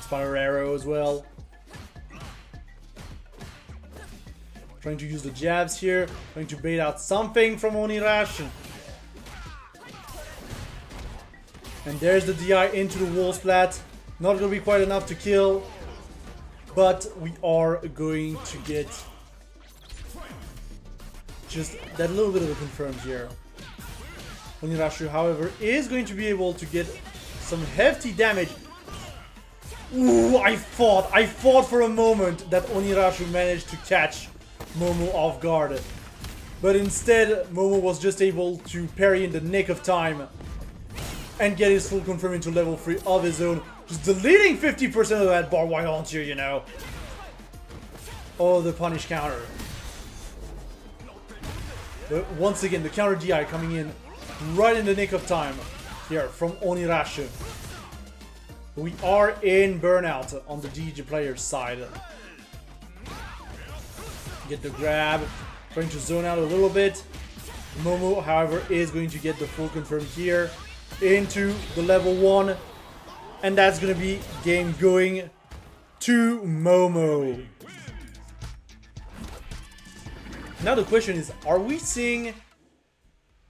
Fire arrow as well. Trying to use the jabs here. Trying to bait out something from Onirashi. And there's the DI into the wall splat. Not going to be quite enough to kill. But we are going to get just that little bit of a confirmed here. Onirashi, however, is going to be able to get some hefty damage. Ooh, I thought for a moment that Onirashi managed to catch Momo off guard. But instead, Momo was just able to parry in the nick of time and get his full confirm into level 3 of his own. Just deleting 50% of that bar, why don't you, you know? Oh, the punish counter. But once again, the counter DI coming in right in the nick of time here from Onirashi. We are in burnout on the DJ player side. Get the grab, trying to zone out a little bit. Momo, however, is going to get the full confirm here into the level 1. And that's going to be game going to Momo. Now the question is, are we seeing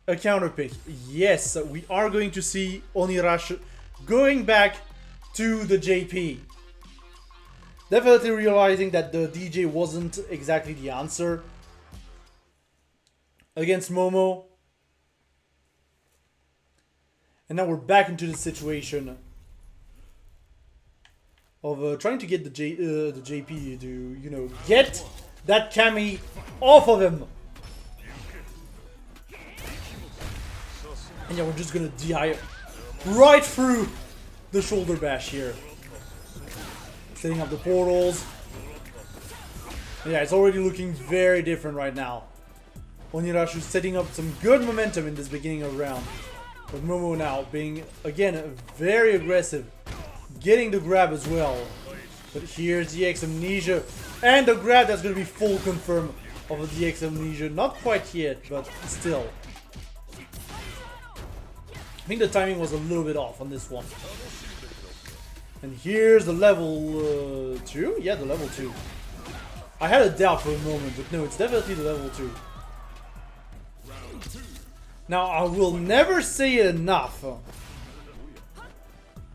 a counter pick? Yes, we are going to see Onirash going back to the JP. Definitely realizing that the DJ wasn't exactly the answer against Momo. And now we're back into the situation of trying to get the JP to, you know, get that Kami off of him. And yeah, we're just gonna DI right through the shoulder bash here. Setting up the portals. And yeah, it's already looking very different right now. Onirash is setting up some good momentum in this beginning of the round. But Momo now being, again, very aggressive. Getting the grab as well. But here's DX Amnesia. And the grab that's going to be full confirm of a DX Amnesia. Not quite yet, but still. I think the timing was a little bit off on this one. And here's the level 2? Yeah, the level 2. I had a doubt for a moment, but no, it's definitely the level 2. Now, I will never say it enough.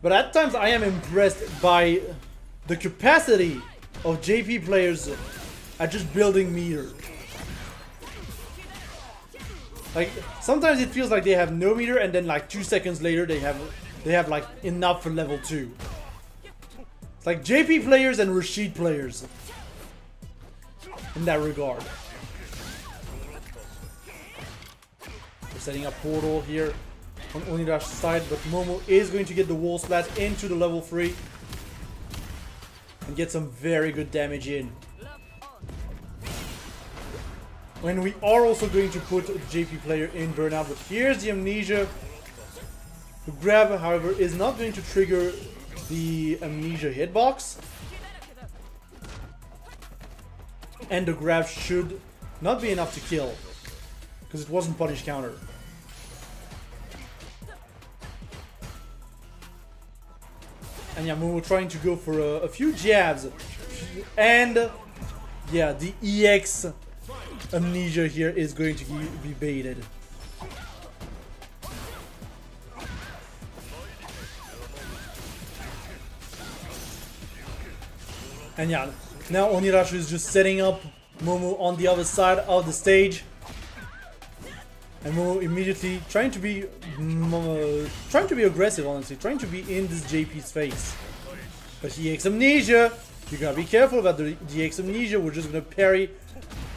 But at times I am impressed by the capacity of JP players at just building meter. Like, sometimes it feels like they have no meter and then like 2 seconds later they have like enough for level 2. It's like JP players and Rashid players in that regard. We're setting up portal here on Onirash's side, but Momo is going to get the wall splash into the level 3 and get some very good damage in. When we are also going to put the JP player in burnout, but here's the Amnesia. The grab, however, is not going to trigger the Amnesia hitbox. And the grab should not be enough to kill, because it wasn't punish counter. And yeah, Momo trying to go for a few jabs. And yeah, the EX Amnesia here is going to be baited. And yeah, now Onirash is just setting up Momo on the other side of the stage. And Momo immediately trying to be aggressive, honestly, trying to be in this JP's face. But the EX Amnesia, you gotta be careful about the EX Amnesia. We're just gonna parry,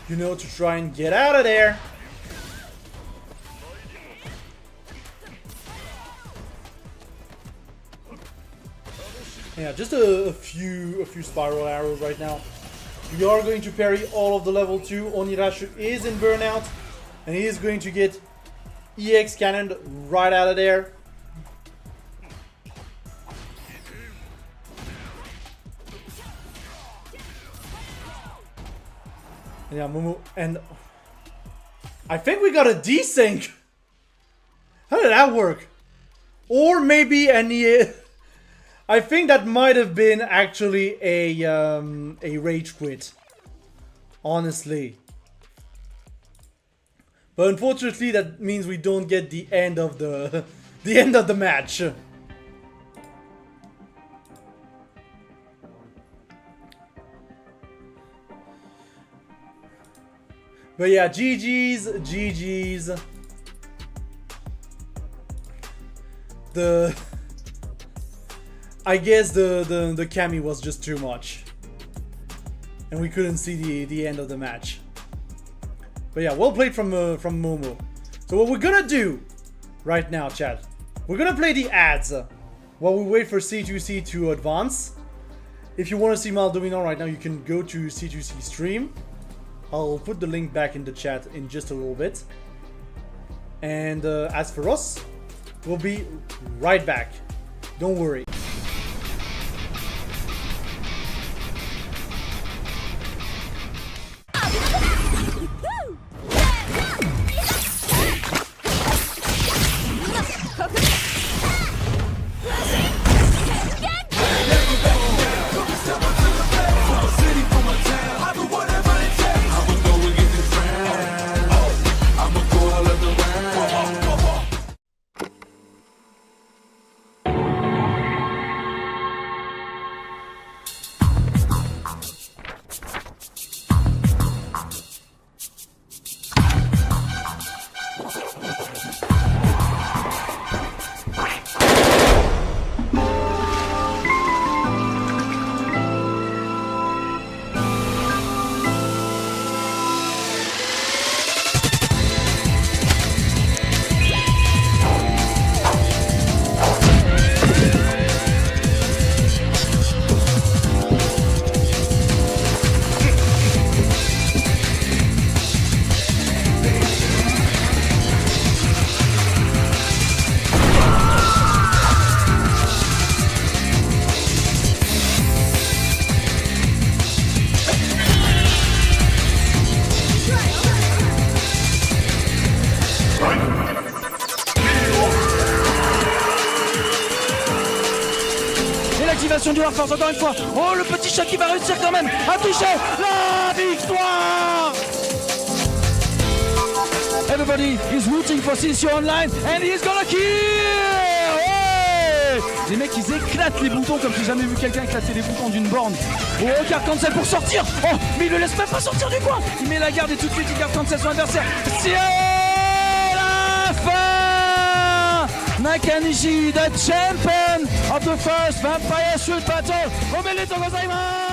you know, to try and get out of there. Yeah, just a few spiral arrows right now. We are going to parry all of the level 2. Onirash is in burnout, and he is going to get EX cannoned right out of there. And yeah, Momo, and I think we got a desync. How did that work? Or maybe I think that might have been actually a rage quit. Honestly. But unfortunately that means we don't get the end of the end of the match. But yeah, GG's. I guess the Kami was just too much. And we couldn't see the end of the match. But yeah, well played from Momo. So what we're gonna do right now, chat, we're gonna play the ads while we wait for C2C to advance. If you want to see Maldomino right now, you can go to C2C stream. I'll put the link back in the chat in just a little bit. And as for us, we'll be right back. Don't worry. du Air Force encore une fois. Oh, le petit chat qui va réussir quand même à toucher la victoire. Everybody is rooting for CSU Online and he's gonna kill. Hey, les mecs ils éclatent les boutons comme j'ai jamais vu quelqu'un éclater les boutons d'une borne. Oh, carte cancel pour sortir. Oh, mais il le laisse même pas sortir du coin. Il met la garde et tout de suite il garde cancel son adversaire. C'est la fin. Nakanishi, the champion of the first Vampire Street Battle. Omelete gozaimasu.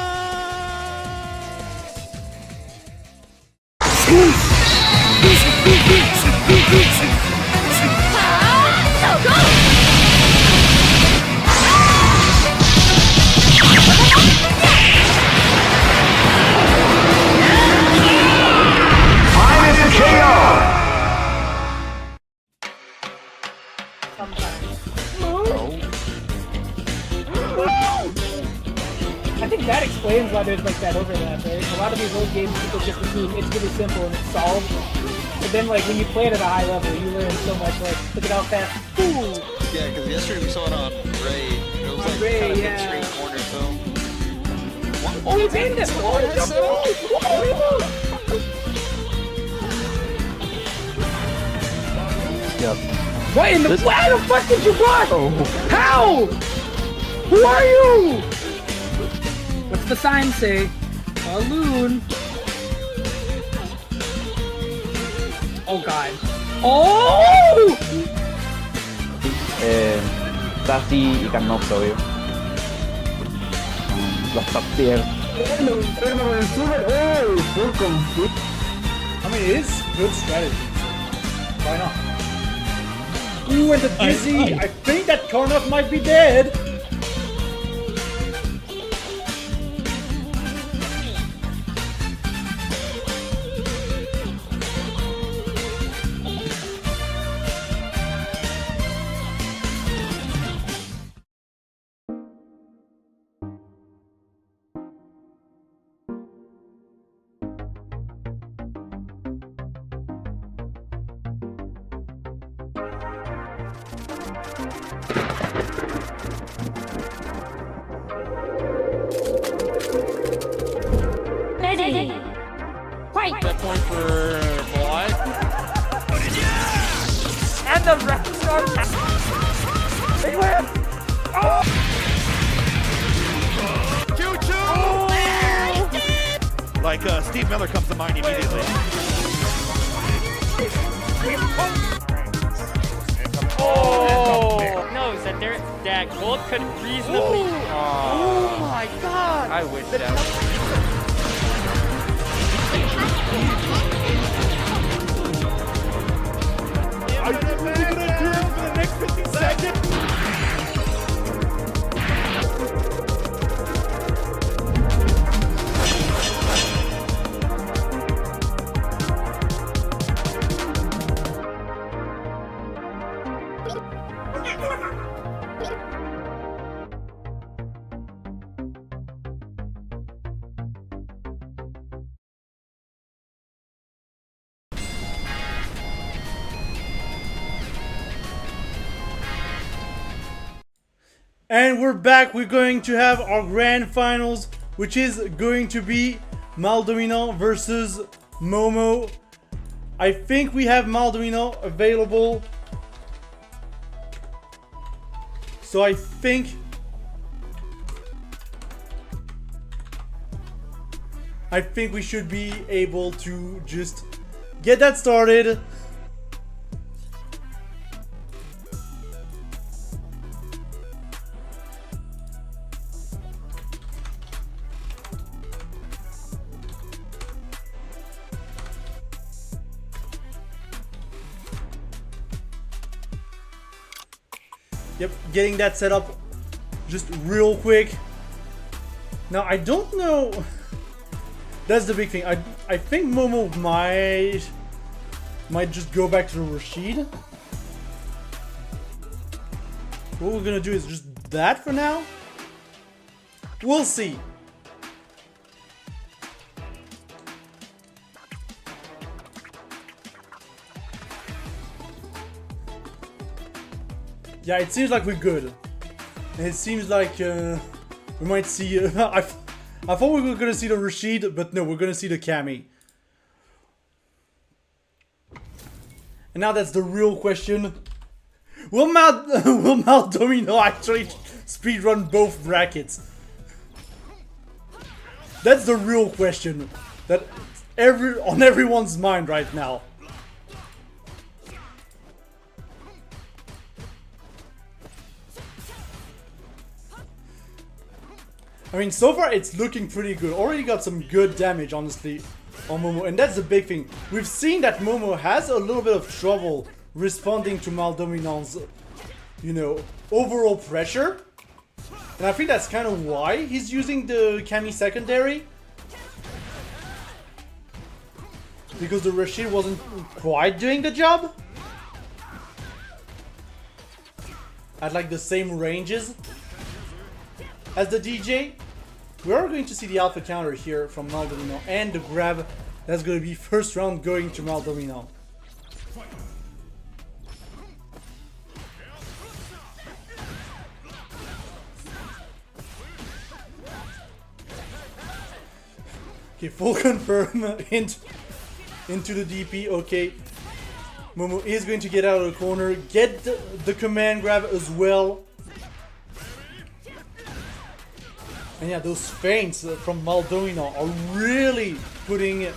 I think that explains why there's like that overlap, right? A lot of these old games, people just assume it's really simple and it's solved. But then, like, when you play it at a high level, you learn so much. Like, look at how fast. Ooh. Yeah, because yesterday we saw it on Ray. It was like Ray, kind of yeah. extreme corner film. Oh, he made this! Oh, Yep. what in the? Why the fuck did you block? How? Who are you? What's the sign say? A loon. Oh god. Oh! Sassy y Carnox, obvio. Los top tier. I mean, it is good strategy. Why not? Ooh, and the dizzy. I think that Karnov might be dead. Ready. Fight. That point for Boy. And the rest are. They win. Oh! Choo-choo! Like Steve Miller comes to mind immediately. Oh! Knows that that gold could reasonably. Oh my god! I wish that. Are you really gonna do it for the next 50 seconds? And we're back. We're going to have our grand finals, which is going to be Maldomino versus Momo. I think we have Maldomino available. So I think we should be able to just get that started. Yep, getting that set up just real quick. Now, I don't know. That's the big thing. I think Momo might just go back to Rashid. What we're gonna do is just that for now. We'll see. Yeah, it seems like we're good. And it seems like We might see... I thought we were gonna see the Rashid, but no, we're gonna see the Cammy. And now that's the real question. Will Maldomino actually speedrun both brackets? That's the real question that on everyone's mind right now. I mean, so far it's looking pretty good. Already got some good damage, honestly, on Momo. And that's the big thing. We've seen that Momo has a little bit of trouble responding to Maldominon's, you know, overall pressure. And I think that's kind of why he's using the Cammy secondary. Because the Rashid wasn't quite doing the job. At like the same ranges as the DJ. We are going to see the alpha counter here from Maldomino and the grab. That's going to be first round going to Maldomino. Okay, full confirm into the DP. Okay, Momo is going to get out of the corner, get the command grab as well. And yeah, those feints from Maldomino are really putting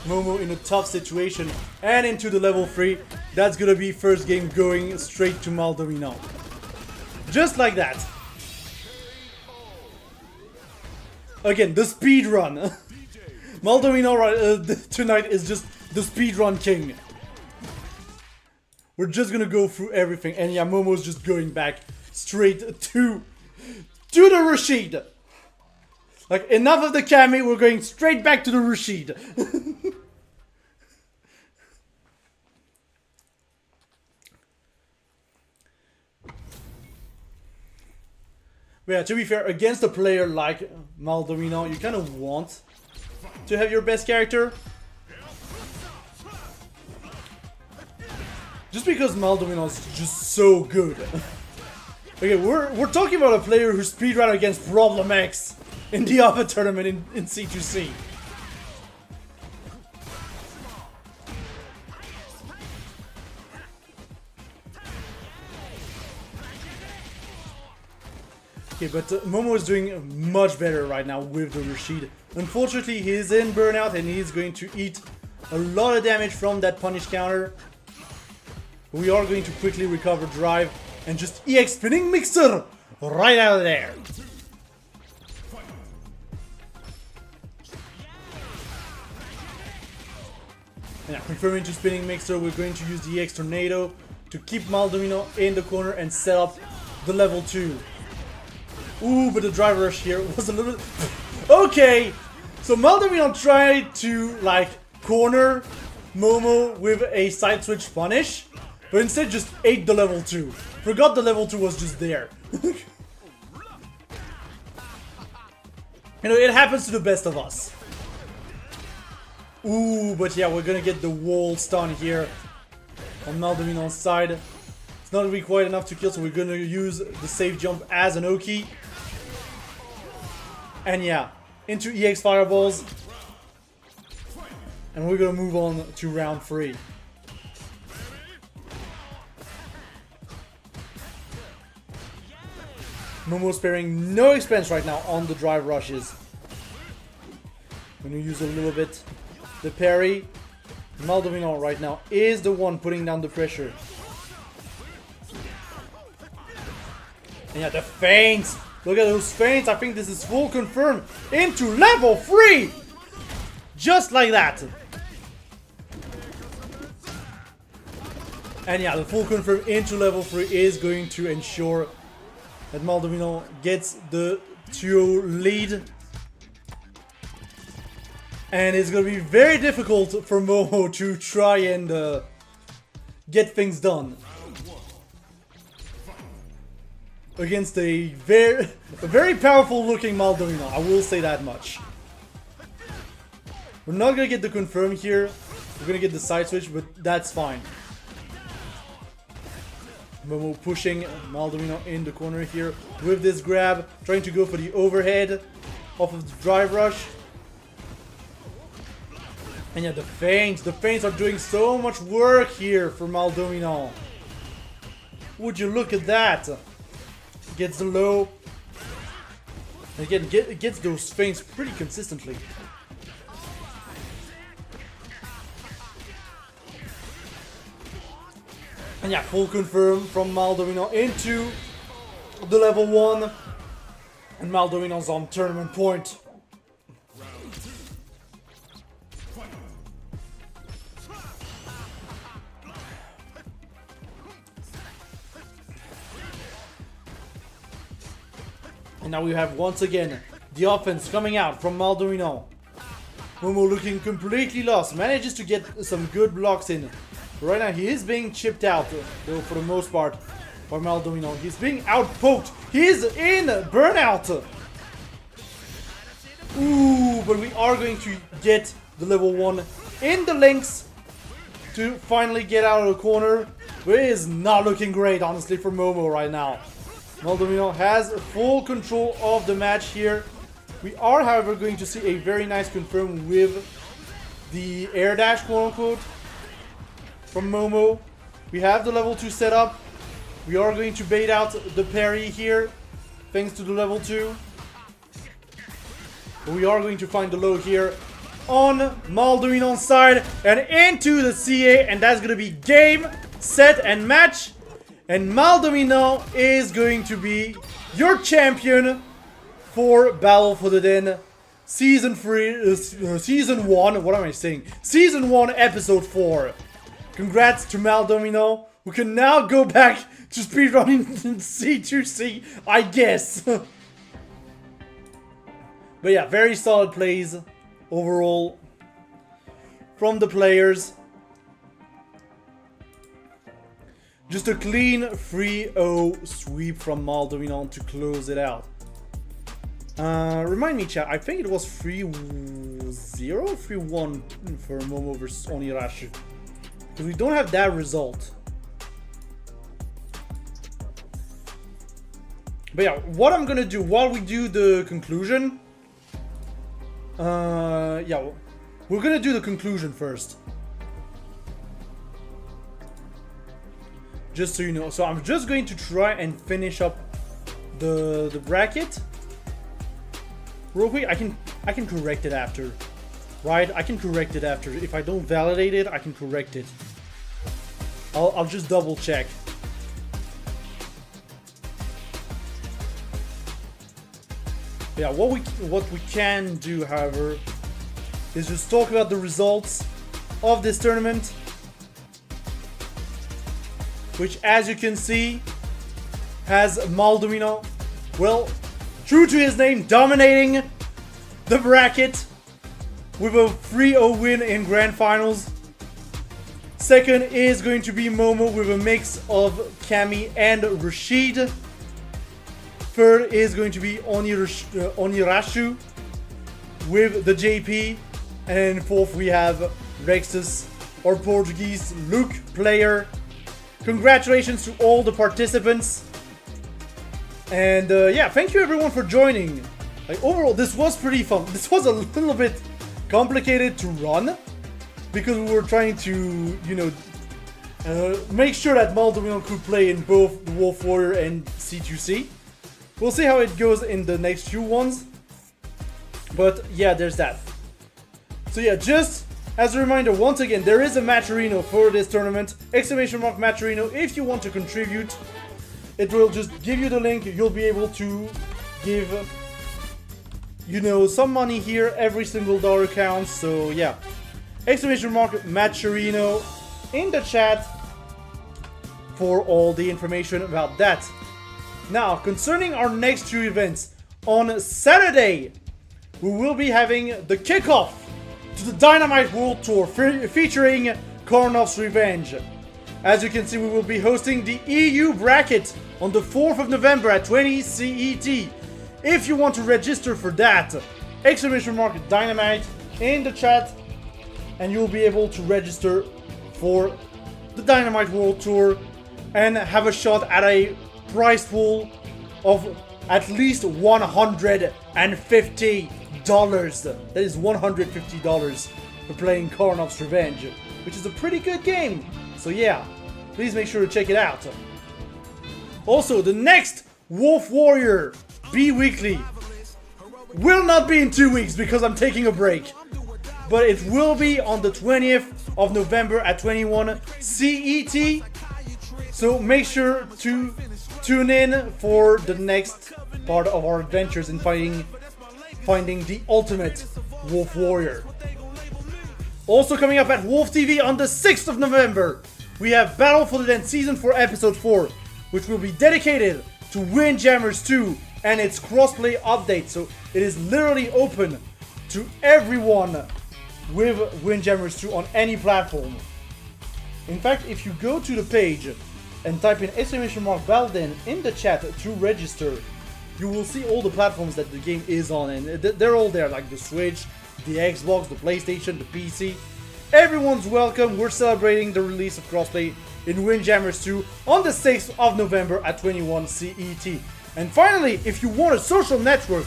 Momo in a tough situation. And into the level 3. That's gonna be first game going straight to Maldomino. Just like that. Again, the speed run. Maldomino tonight is just the speedrun king. We're just gonna go through everything. And yeah, Momo's just going back straight to the Rashid. Like, enough of the Cammy, we're going straight back to the Rashid. But yeah, to be fair, against a player like Maldomino, you kind of want to have your best character. Just because Maldomino is just so good. Okay, we're talking about a player who speedrun against Problem X in the other tournament in C2C. Okay, but Momo is doing much better right now with the Rashid. Unfortunately, he is in burnout and he's going to eat a lot of damage from that punish counter. We are going to quickly recover drive and just EX spinning mixer right out of there. Yeah, confirming to spinning mixer, we're going to use the EX tornado to keep Maldomino in the corner and set up the level 2. Ooh, but the drive rush here was a little bit... Okay! So Maldomino tried to, like, corner Momo with a side switch punish, but instead just ate the level 2. Forgot the level 2 was just there. You know, it happens to the best of us. Ooh, but yeah, we're gonna get the wall stun here on Maldomino's side. It's not gonna be quite enough to kill, so we're gonna use the safe jump as an Oki. And yeah, into EX fireballs. And we're gonna move on to round 3. Momo sparing no expense right now on the drive rushes. Gonna use a little bit the parry. Maldomino right now is the one putting down the pressure. And yeah, the feints. Look at those feints. I think this is full confirm into level 3. Just like that. And yeah, the full confirm into level 3 is going to ensure that Maldomino gets the 2 lead. And it's going to be very difficult for Momo to try and get things done against a very powerful looking Maldomino. I will say that much. We're not going to get the confirm here. We're going to get the side switch, but that's fine. Momo pushing Maldonado in the corner here with this grab, trying to go for the overhead off of the drive rush. And yeah, the feints are doing so much work here for Maldonado. Would you look at that? Gets the low. Again, gets those feints pretty consistently. And yeah, full confirm from Maldonado into the level 1. And Maldonado's on tournament point. And now we have once again the offense coming out from Maldonado. Momo looking completely lost, manages to get some good blocks in. Right now he is being chipped out, though, for the most part, by Maldonado. He's being outpoked. He's in burnout. Ooh, but we are going to get the level 1 in the links to finally get out of the corner. But it is not looking great, honestly, for Momo right now. Maldonado has full control of the match here. We are, however, going to see a very nice confirm with the air dash, quote unquote, from Momo. We have the level 2 set up. We are going to bait out the parry here, thanks to the level 2. We are going to find the low here on Maldonado's side and into the CA, and that's going to be game, set, and match. And Maldonado is going to be your champion for Battle for the Den Season 1, what am I saying? Season 1, Episode 4. Congrats to Maldonado, who can now go back to speedrunning in C2C, I guess. But yeah, very solid plays overall from the players. Just a clean 3-0 sweep from Maldonado to close it out. Remind me, chat, I think it was 3-0, 3-1 for Momo versus Onirashi. Because we don't have that result. But yeah, what I'm gonna do while we do the conclusion... yeah, we're gonna do the conclusion first. Just so you know. So I'm just going to try and finish up the bracket. Real quick, I can correct it after. Right? I can correct it after. If I don't validate it, I can correct it. I'll just double check. Yeah, what we can do, however, is just talk about the results of this tournament, which, as you can see, has Maldonado, well, true to his name, dominating the bracket with a 3-0 win in Grand Finals. Second is going to be Momo with a mix of Kami and Rashid. Third is going to be Onirashu with the JP. And fourth we have Rexus, our Portuguese Luke player. Congratulations to all the participants. And yeah, thank you everyone for joining. Like, overall, this was pretty fun. This was a little bit complicated to run because we were trying to, you know, make sure that Maldonado could play in both the Wolf Warrior and C2C. We'll see how it goes in the next few ones. But yeah, there's that. So yeah, just as a reminder, once again, there is a Matcherino for this tournament. Exclamation mark Matcherino if you want to contribute. It will just give you the link. You'll be able to give, you know, some money here. Every single dollar counts. So yeah, exclamation mark Matcherino in the chat for all the information about that. Now, concerning our next two events, on Saturday, we will be having the kickoff to the Dynamite World Tour featuring Karnov's Revenge. As you can see, we will be hosting the EU bracket on the 4th of November at 20 CET. If you want to register for that, exclamation mark Dynamite in the chat, and you'll be able to register for the Dynamite World Tour. and have a shot at a prize pool of at least $150. That is $150 for playing Karnov's Revenge, which is a pretty good game. So yeah, please make sure to check it out. Also, the next Wolf Warrior B-Weekly will not be in 2 weeks because I'm taking a break. But it will be on the 20th of November at 21 CET. So make sure to tune in for the next part of our adventures in finding the ultimate Wolf Warrior. Also coming up at Wolf TV on the 6th of November, we have Battle for the Den Season 4 Episode 4, which will be dedicated to Windjammers 2 and its crossplay update. So it is literally open to everyone with Windjammers 2 on any platform. In fact, if you go to the page and type in !Balden in the chat to register, you will see all the platforms that the game is on, and they're all there, like the Switch, the Xbox, the PlayStation, the PC. Everyone's welcome. We're celebrating the release of crossplay in Windjammers 2 on the 6th of November at 21 CET. And finally, if you want a social network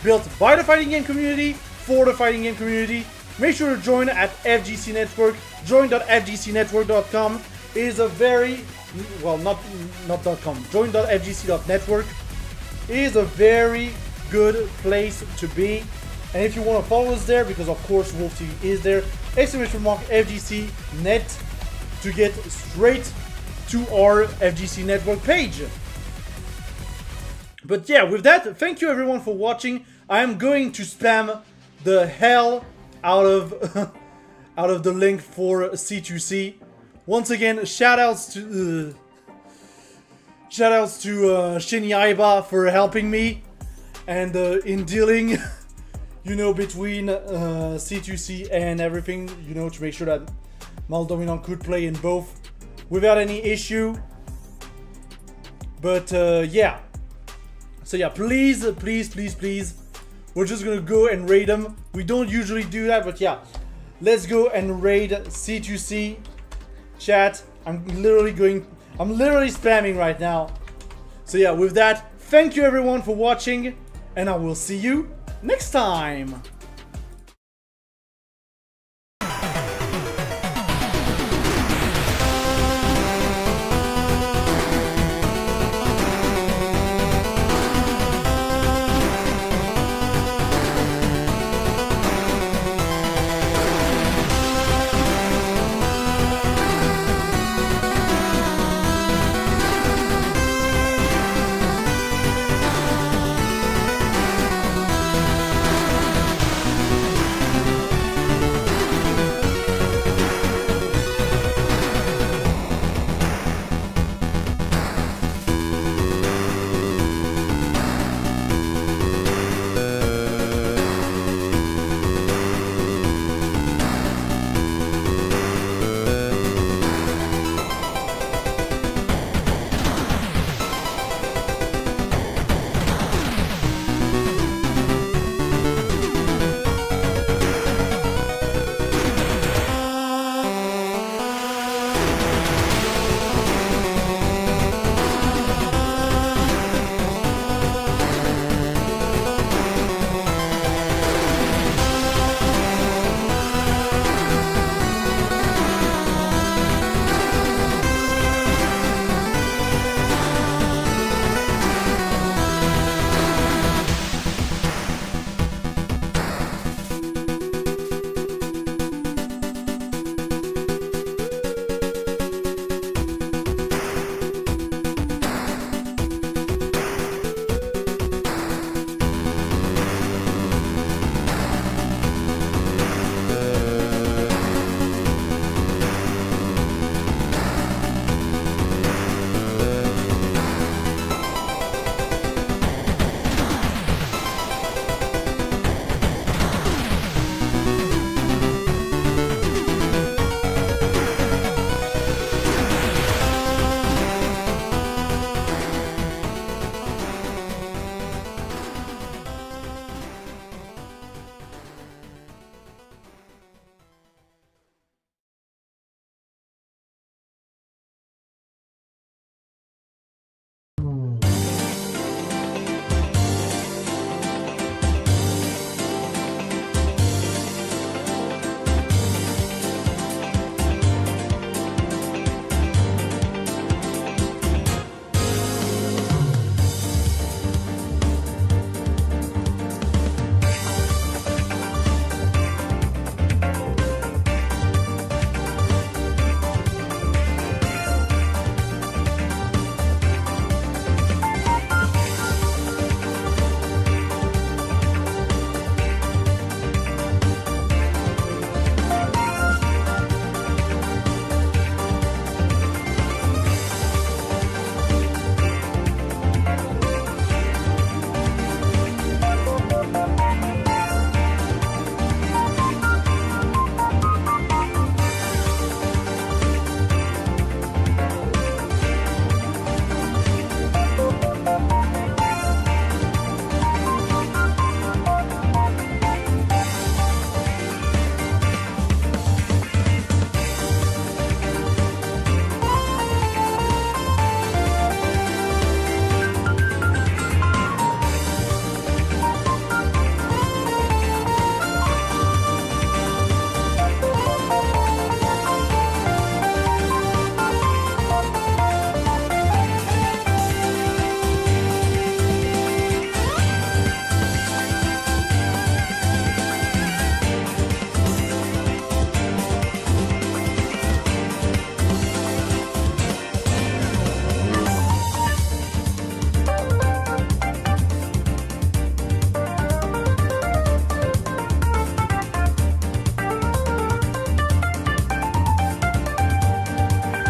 built by the fighting game community, for the fighting game community, make sure to join at FGC Network. Join.fgcnetwork.com is a very, well, not .com, join.fgc.network is a very good place to be. And if you want to follow us there, because of course Wolf TV is there, !FGC Net to get straight to our FGC Network page. But yeah, with that, thank you everyone for watching. I am going to spam the hell out of out of the link for C2C. Once again, shoutouts to Shinny Aiba for helping me and in dealing, you know, between C2C and everything, you know, to make sure that Maldominant could play in both without any issue. But yeah. So yeah, please, we're just gonna go and raid them. We don't usually do that, but yeah, let's go and raid C2C. Chat, I'm literally spamming right now. So yeah, with that, thank you everyone for watching, and I will see you next time.